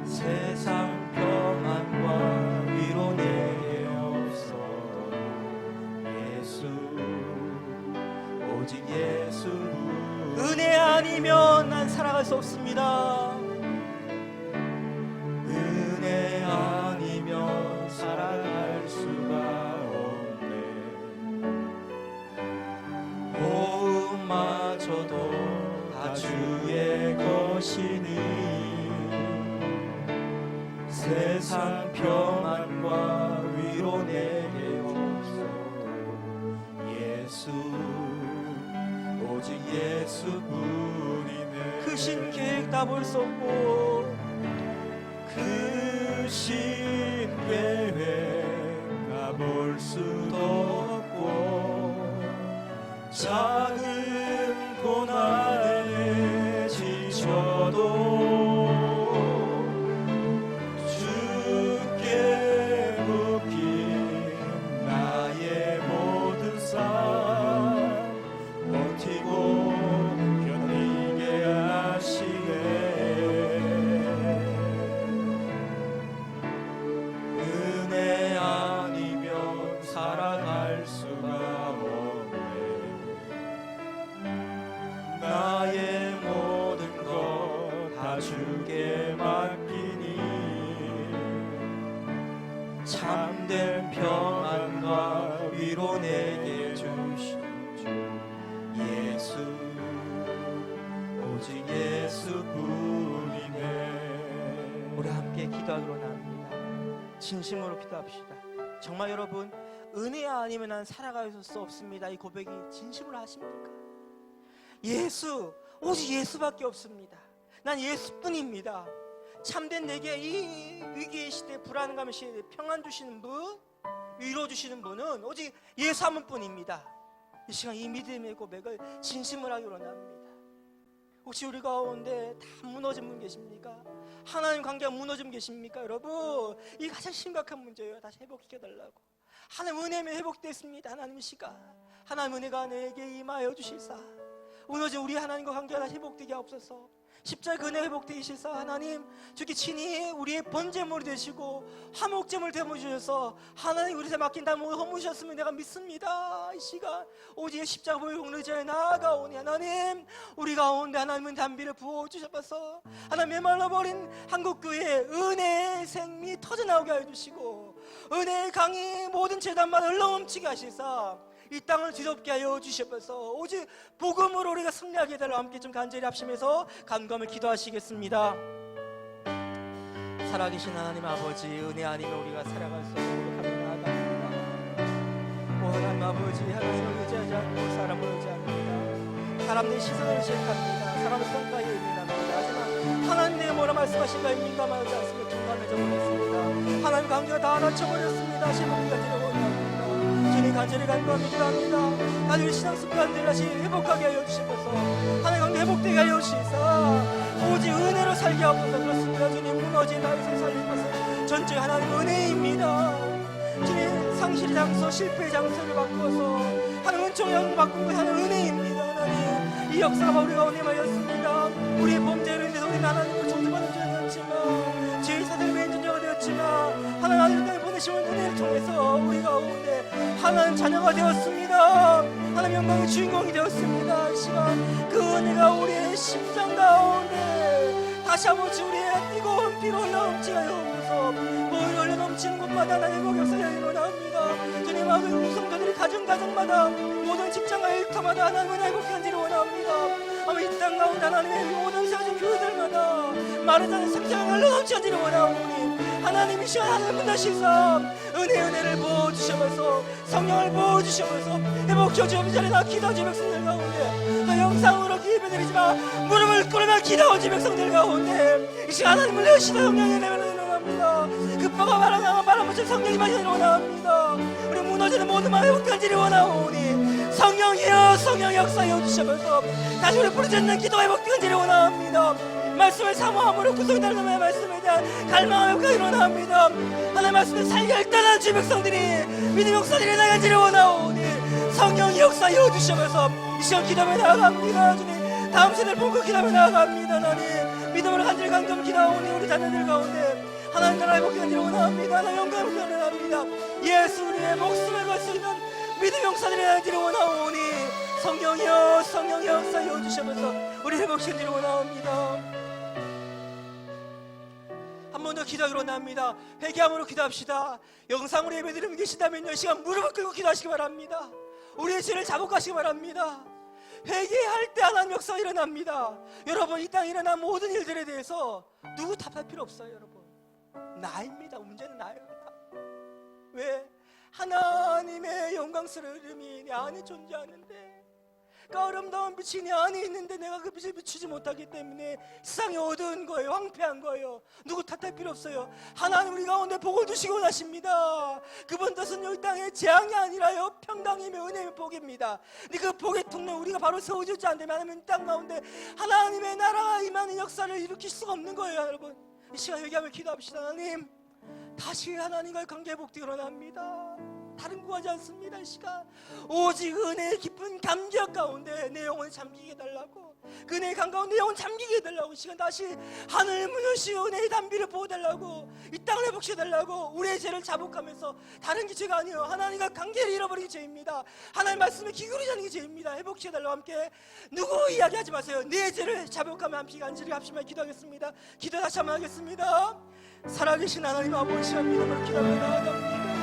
세상 평안과 위로 내게 없어도 예수, 오직 예수. 은혜 아니면 난 살아갈 수 없습니다. 은혜 아니면 살아갈 수가 없네. 호흡마저도 다 주의 것이니 세상 평안과 위로 내게 없어도 예수 오직 예수뿐이네. 그 신 계획 다 볼 수 없고 그 신 계획 다 볼 수도 없고 작은 고난에 지쳐도 주께 묶인 나의 모든 삶 버티고 견디게 하시네. 은혜 아니면 살아갈 수가 없네. 나의 모든 것 다 주께 맡기니 참된 평안과 위로 내게 주신 주 예수 오직 예수뿐이네. 우리 함께 기도하기로 합니다. 진심으로 기도합시다. 정말 여러분, 은혜 아니면 난 살아갈 수 없습니다. 이 고백이 진심으로 하십니까? 예수, 오직 예수밖에 없습니다. 난 예수뿐입니다. 참된 내게 이 위기의 시대, 불안감의 시대에 평안 주시는 분, 위로 주시는 분은 오직 예수 한 분뿐입니다. 이 시간 이 믿음의 고백을 진심으로 하기 원합니다. 혹시 우리 가운데 다 무너진 분 계십니까? 하나님 관계가 무너진 분 계십니까? 여러분, 이 가장 심각한 문제예요. 다시 회복시켜달라고. 하나님 은혜면 회복됐습니다. 하나님 시간, 하나님 은혜가 내게 임하여 주실사. 무너진 우리 하나님과 관계가 다시 회복되게 하옵소서. 십자가 은혜 회복되게 하실사. 하나님, 주께 친히 우리의 번제물이 되시고 화목제물 되어 주셔서 하나님 우리에 맡긴 다 모두 허무셨으면 내가 믿습니다. 이 시간 오직 십자가 보혈 의지하여 나아가오니 하나님, 우리 가운데 하나님은 담비를 부어주셔서 하나님 메말라버린 한국교회에 은혜의 생미 터져나오게 해주시고 은혜의 강이 모든 재단마다 흘러넘치게 하시사 이 땅을 뒤덮게 하여 주셔서 오직 복음으로 우리가 승리하게 되려 함께 좀 간절히 합심해서 간구함을 기도하시겠습니다. 살아계신 하나님 아버지, 은혜 아니면 우리가 살아갈 수 없도록 합니다. 오 하나님 아버지, 하나님을 의지하지 않고 사람을 의지합니다. 사람들의 시선을 제약합니다. 사람의 평가에 예민합니다. 하지만 하나님 내 뭐라 말씀하신가 민감하지 않습니다. 중감해져 버렸습니다. 하나님 관계가 다 닫혀버렸습니다. 제목이가 되어버립니다. 주님 간절히 간구합니다. 하나님 신앙 습관들 다시 회복하게 하여 주시옵소서. 하나님 관계 회복되게 하여 주시사 오직 은혜로 살게 하옵소서. 그렇습니다. 주님 무너진 다윗을 살린 것은 전체 하나님 은혜입니다. 주님 상실의 장소, 실패의 장소를 바꾸어서 하나님 은총의 장소 바꾼 것 하나님 은혜입니다. 하나님 이 역사가 우리 가운데 임하였습니다. 우리의 범죄를 인해서 우리는 하나님을 저주받은 줄은 않지만 죄의 사대를 맺은 존재가 되었지만 하나님 땅에 보내시는 은혜를 통해서 우리 가운데 하나님 자녀가 되었습니다. 하나님 영광의 주인공이 되었습니다. 이 시간 그 은혜가 우리의 심장 가운데 다시 한번 우리의 뜨거운 피로 흘러넘치게 하옵소서. 보혈 흘러넘치는 곳마다 하나님의 목욕사가 일어납니다. 주님 아버지 우성자들이 가정마다 모든 직장과 일터마다 하나님의 회복해 한지를 원합니다. 아마 이 땅 가운데 하나님의 모든 세워진 교회들마다 마르지 않은 생명을 흘러넘치게 한지를 원하오니 하나님 이 시간 하나님 분다시사 은혜를 부어주셔서 성령을 부어주셔서 회복해 주옵소서. 나 기도하지 백성들 가운데 나 영상으로 기도드리지만 무릎을 꿇으며 기도하지 백성들 가운데 이 시간 하나님을 내시다 성령의 은혜를 일어납니다. 급박과 바람을 성령이 마시는 원합니다. 우리 무너지는 모든 마음 회복되기를 원하오니 성령이여 성령 역사여 주셔서 다시 우리 부르짖는 기도 회복되기를 원합니다. 말씀을 사모함으로 구속되는 놈의 말씀에 대한 갈망하며 일어납니다. 하나님 말씀을 살게 할 때는 주 백성들이 믿음 역사들이 나가지를 원하오니 성령 역사여 주셔서 이 시간 기도하며 나아갑니다. 주님 다음 세대를 보고 기도하며 나아갑니다. 하나님 믿음으로 간절히 강점을 기도하오니 우리 자녀들 가운데 하나님 나라의 복귀를 원합니다. 하나님 영광을 원합니다. 예수 우리의 목숨을 걸 수 있는 믿음 역사들이 나가지를 원하오니 성령이여 성령 역사여 주셔서 우리 회복시키기를 원합니다. 한 번 더 기도하기로 원합니다. 회개함으로 기도합시다. 영상으로 예배드리면 계시다면요 이 시간 무릎을 꿇고 기도하시기 바랍니다. 우리의 죄를 자복하시기 바랍니다. 회개할 때 하나님 역사가 일어납니다. 여러분 이 땅에 일어난 모든 일들에 대해서 누구 탓할 필요 없어요. 여러분 나입니다. 문제는 나예요. 왜? 하나님의 영광스러운 이름이 내 안에 존재하는데, 그 아름다운 빛이 내 안에 있는데 내가 그 빛을 비추지 못하기 때문에 세상이 어두운 거예요. 황폐한 거예요. 누구 탓할 필요 없어요. 하나님 우리 가운데 복을 주시고 원하십니다. 그분 뜻은 이 땅에 재앙이 아니라요, 평강이며 은혜의 복입니다. 근데 그 복의 통로 우리가 바로 세워주지 않으면 하나님 이 땅 가운데 하나님의 나라가 임하는 역사를 일으킬 수가 없는 거예요. 여러분, 이 시간 여기하며 기도합시다. 하나님, 다시 하나님과의 관계 회복되기 원합니다. 다른 구하지 않습니다. 이 시간 오직 은혜의 깊은 감격 가운데 내 영혼을 잠기게 해달라고, 그 은혜의 강 가운데 영혼 잠기게 해달라고, 이 시간 다시 하늘 문으시 은혜의 담비를 부어달라고, 이 땅을 회복시켜달라고. 우리의 죄를 자복하면서, 다른 게 죄가 아니에요. 하나님과 관계를 잃어버린 게 죄입니다. 하나님 말씀에 귀 기울이지 않는 게 죄입니다. 회복시켜달라고. 함께 누구 이야기하지 마세요. 내 죄를 자복하며 함께 간절히 합심하여 기도하겠습니다. 기도 다시 한번 하겠습니다. 살아계신 하나님 아버지, 믿음으로 기도하며 나아갑니다.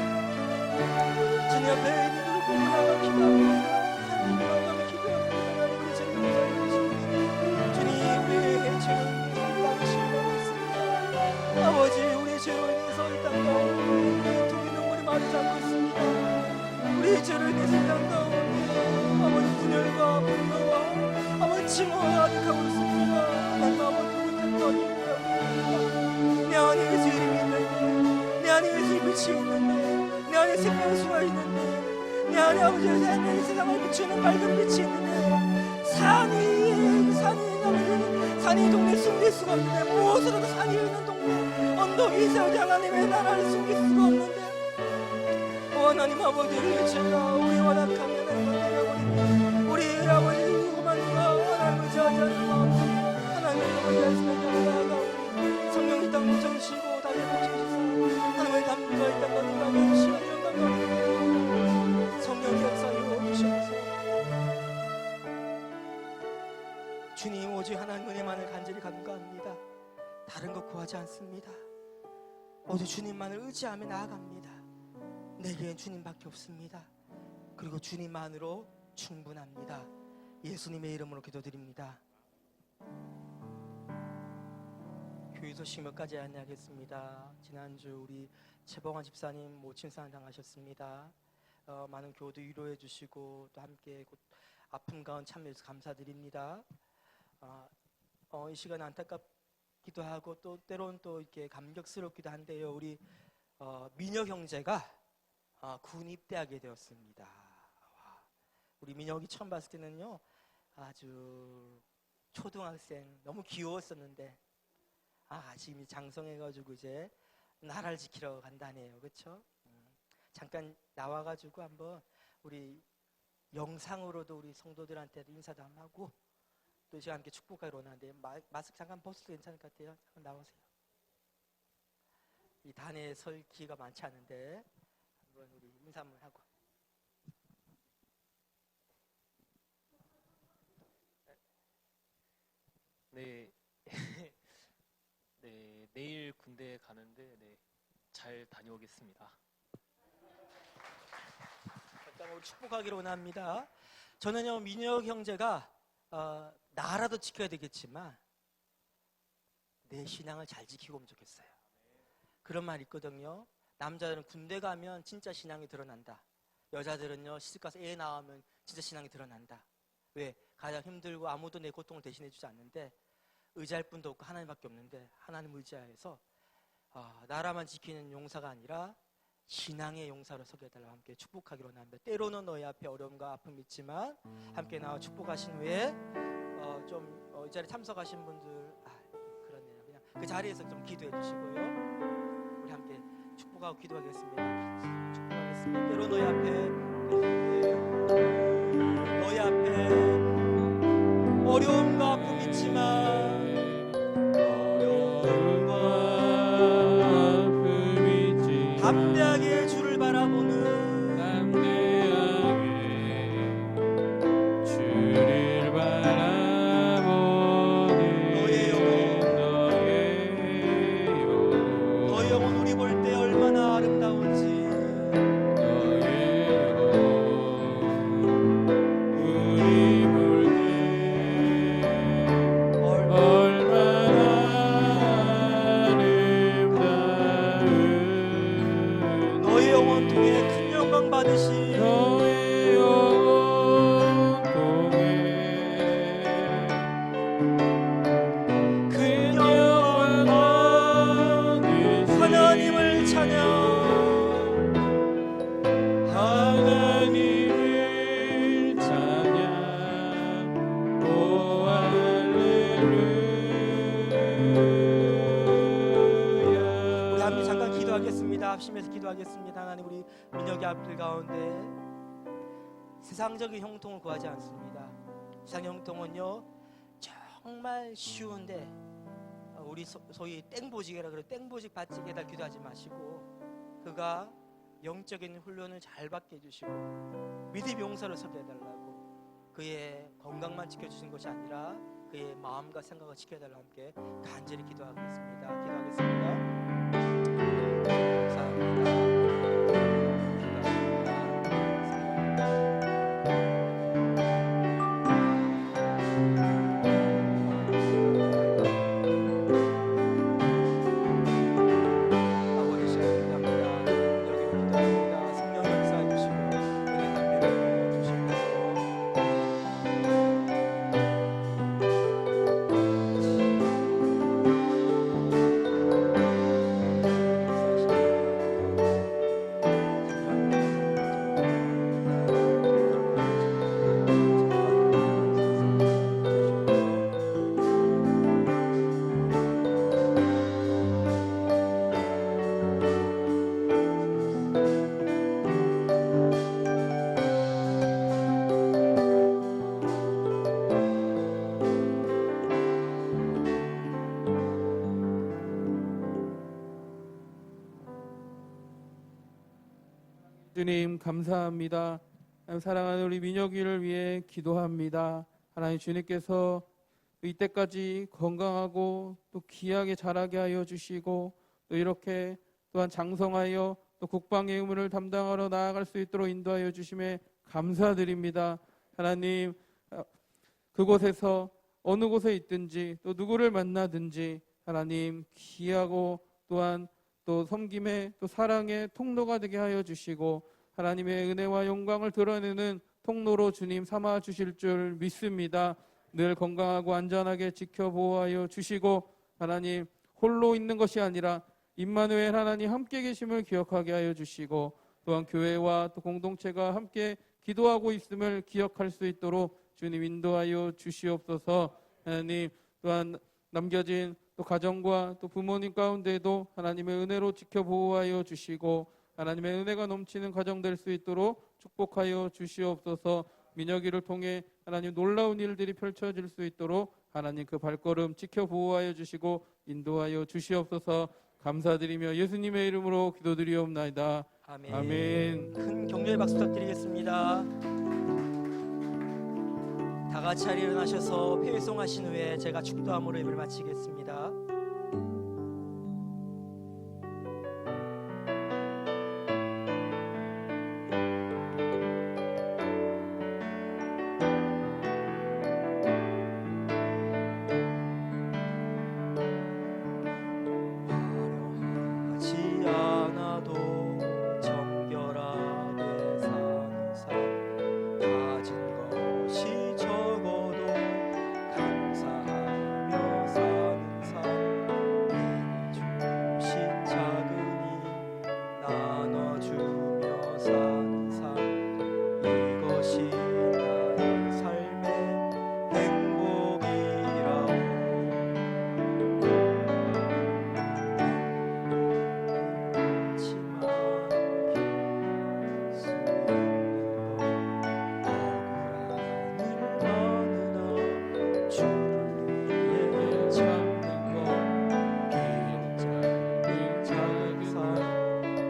주님 앞에 있는 누를 보고 나가 기도합니다. 나아가며 기도합니다. 우리 죄를 용서해 주시옵소서. 주님, 우리의 죄는 땅에 실려하고 있습니다. 아버지, 우리의 죄로 인해서 이 땅 가운데 통이 눈물이 마르지 않고 있습니다. 우리의 죄로 인해서 이 땅 가운데 아버지 분열과 분노와 아버지 증오가 아득하고 있습니다. 하나님 아버지, 그것을 떠나게 내 안에 예수 이름이 있는데, 내 안에 예수의 빛이 있는데, 내 안에 생명수가 있는데, 내 안에 아버지 하나님의 세상을 비추는 밝은 빛이 있는데, 산이 동네 숨길 수가 없는데, 무엇으로도 산이 있는 동네 언덕 위에 세워진 하나님의 나라를 숨길 수가 없는데, 오 하나님 아버지, 우리의 죄가 우리 완악하면 우리 아버지 그만두가 하나님을 의지하지 않는 마음, 하나님의 아버지 말씀에 나아가오니 성령 이 땅 고쳐주시고 다시 고쳐주시고, 하나님의 담비가 이 땅 가운데 나오시고 성령의 역사로 주셔서 주님, 오직 하나님 은혜만을 간절히 간구합니다. 다른 것 구하지 않습니다. 오직 주님만을 의지하며 나아갑니다. 내게는 주님밖에 없습니다. 그리고 주님만으로 충분합니다. 예수님의 이름으로 기도드립니다. 교회 소식 몇 가지 안내하겠습니다. 지난주 우리 최봉환 집사님 모친상 당하셨습니다. 많은 교우도 위로해 주시고 또 함께 아픔 가운 참여해서 감사드립니다. 이 시간 안타깝기도 하고 또 때로는 또 이렇게 감격스럽기도 한데요. 우리 민혁 형제가 군 입대하게 되었습니다. 우리 민혁이 처음 봤을 때는요, 아주 초등학생, 너무 귀여웠었는데 지금 장성해가지고 이제 나라를 지키러 간다네요. 그렇죠? 잠깐 나와가지고 한번 우리 영상으로도 우리 성도들한테도 인사도 한번 하고 또 이제 함께 축복하러 오는데 마스크 잠깐 벗어도 괜찮을 것 같아요. 잠깐 나오세요. 이 단에 설 기회가 많지 않은데 한번 우리 인사 한번 하고. 네. 네, 내일 군대 가는데 잘 다녀오겠습니다. 잠깐 우리 축복하기로 원합니다. 저는요, 민혁 형제가 나라도 지켜야 되겠지만 내 신앙을 잘 지키고 오면 좋겠어요. 그런 말 있거든요. 남자들은 군대 가면 진짜 신앙이 드러난다. 여자들은요, 시집가서 애 낳으면 진짜 신앙이 드러난다. 왜? 가장 힘들고 아무도 내 고통을 대신해 주지 않는데, 의지할 분도 없고 하나님밖에 없는데 하나님 의지하여서 나라만 지키는 용사가 아니라 신앙의 용사로 서게 해달라고 함께 축복하기로 합니다. 때로는 너희 앞에 어려움과 아픔이 있지만 함께 나와 축복하신 후에 이 자리에 참석하신 분들 그렇네요. 그냥 그 자리에서 좀 기도해 주시고요. 우리 함께 축복하고 기도하겠습니다. 축복하겠습니다. 때로 너희 앞에 어려움과 아픔이 있지만 담대하게 주를 바라보는 너의 영혼 우리 볼 때 얼마나 아름다운지, 기도하겠습니다. 하나님, 우리 민혁이 앞길 가운데 세상적인 형통을 구하지 않습니다. 세상 형통은요 정말 쉬운데 우리 소위 땡보직이라 그래, 땡보직 받지 해달 기도하지 마시고 그가 영적인 훈련을 잘 받게 해주시고 믿음의 용사를 서게 해달라고, 그의 건강만 지켜주신 것이 아니라 그의 마음과 생각을 지켜달라고 함께 간절히 기도하겠습니다. 기도하겠습니다. 주님 감사합니다. 사랑하는 우리 민혁이를 위해 기도합니다. 하나님, 주님께서 이때까지 건강하고 또 귀하게 자라게 하여 주시고 또 이렇게 또한 장성하여 또 국방의 의무를 담당하러 나아갈 수 있도록 인도하여 주심에 감사드립니다. 하나님, 그곳에서 어느 곳에 있든지 또 누구를 만나든지 하나님 귀하고 또한 또 섬김의 또 사랑의 통로가 되게 하여 주시고 하나님의 은혜와 영광을 드러내는 통로로 주님 삼아 주실 줄 믿습니다. 늘 건강하고 안전하게 지켜보호하여 주시고 하나님, 홀로 있는 것이 아니라 임마누엘 하나님 함께 계심을 기억하게 하여 주시고 또한 교회와 또 공동체가 함께 기도하고 있음을 기억할 수 있도록 주님 인도하여 주시옵소서. 하나님, 또한 남겨진 또 가정과 또 부모님 가운데도 하나님의 은혜로 지켜보호하여 주시고 하나님의 은혜가 넘치는 가정 될 수 있도록 축복하여 주시옵소서. 민혁이를 통해 하나님 놀라운 일들이 펼쳐질 수 있도록 하나님 그 발걸음 지켜보호하여 주시고 인도하여 주시옵소서. 감사드리며 예수님의 이름으로 기도드리옵나이다. 아멘. 아멘. 큰 격려의 박수 부탁드리겠습니다. 다 같이 자리에 일어나셔서 회송하신 후에 제가 축도함으로 예배를 마치겠습니다. 화려하지 않아도 정결하게 사는 삶, 가진 것이 적어도 감사하며 사는 삶, 주신 작은 일 나눠주며 사는 삶, 이것이 나의 삶의 행복이라오. 지만 수 있는 것 억울한 일 많으나 주를 위해 참는 것, 비록 짧은 삶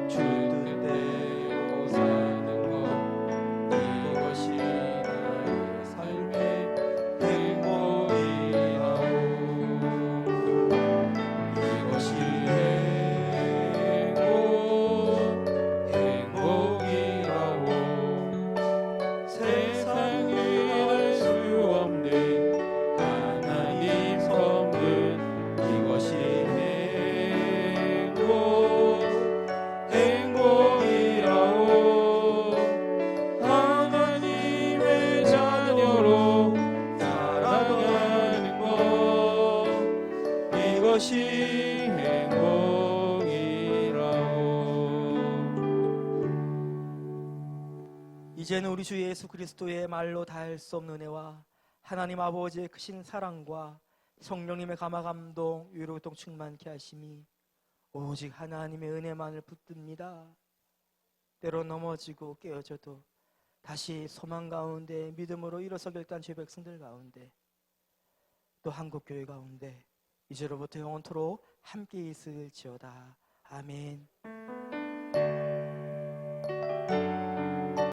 주는 대로 사는 것, 이것이 나의 삶의 행복이라오. 이것이 행복이라오. 세상에 알 수 없는 하나님 선물, 이것이 행복이라오. 하나님의 자녀로 살아가는 것, 이것이 행복이라오. 이제는 우리 주 예수 그리스도의 말로 닿을 수 없는 은혜와 하나님 아버지의 크신 사랑과 성령님의 감화 감동 위로 동 충만케 하심이 오직 하나님의 은혜만을 붙듭니다. 때로 넘어지고 깨어져도 다시 소망 가운데 믿음으로 일어서 결단 주의 백성들 가운데 또 한국교회 가운데 이제로부터 영원토록 함께 있을지어다. 아멘.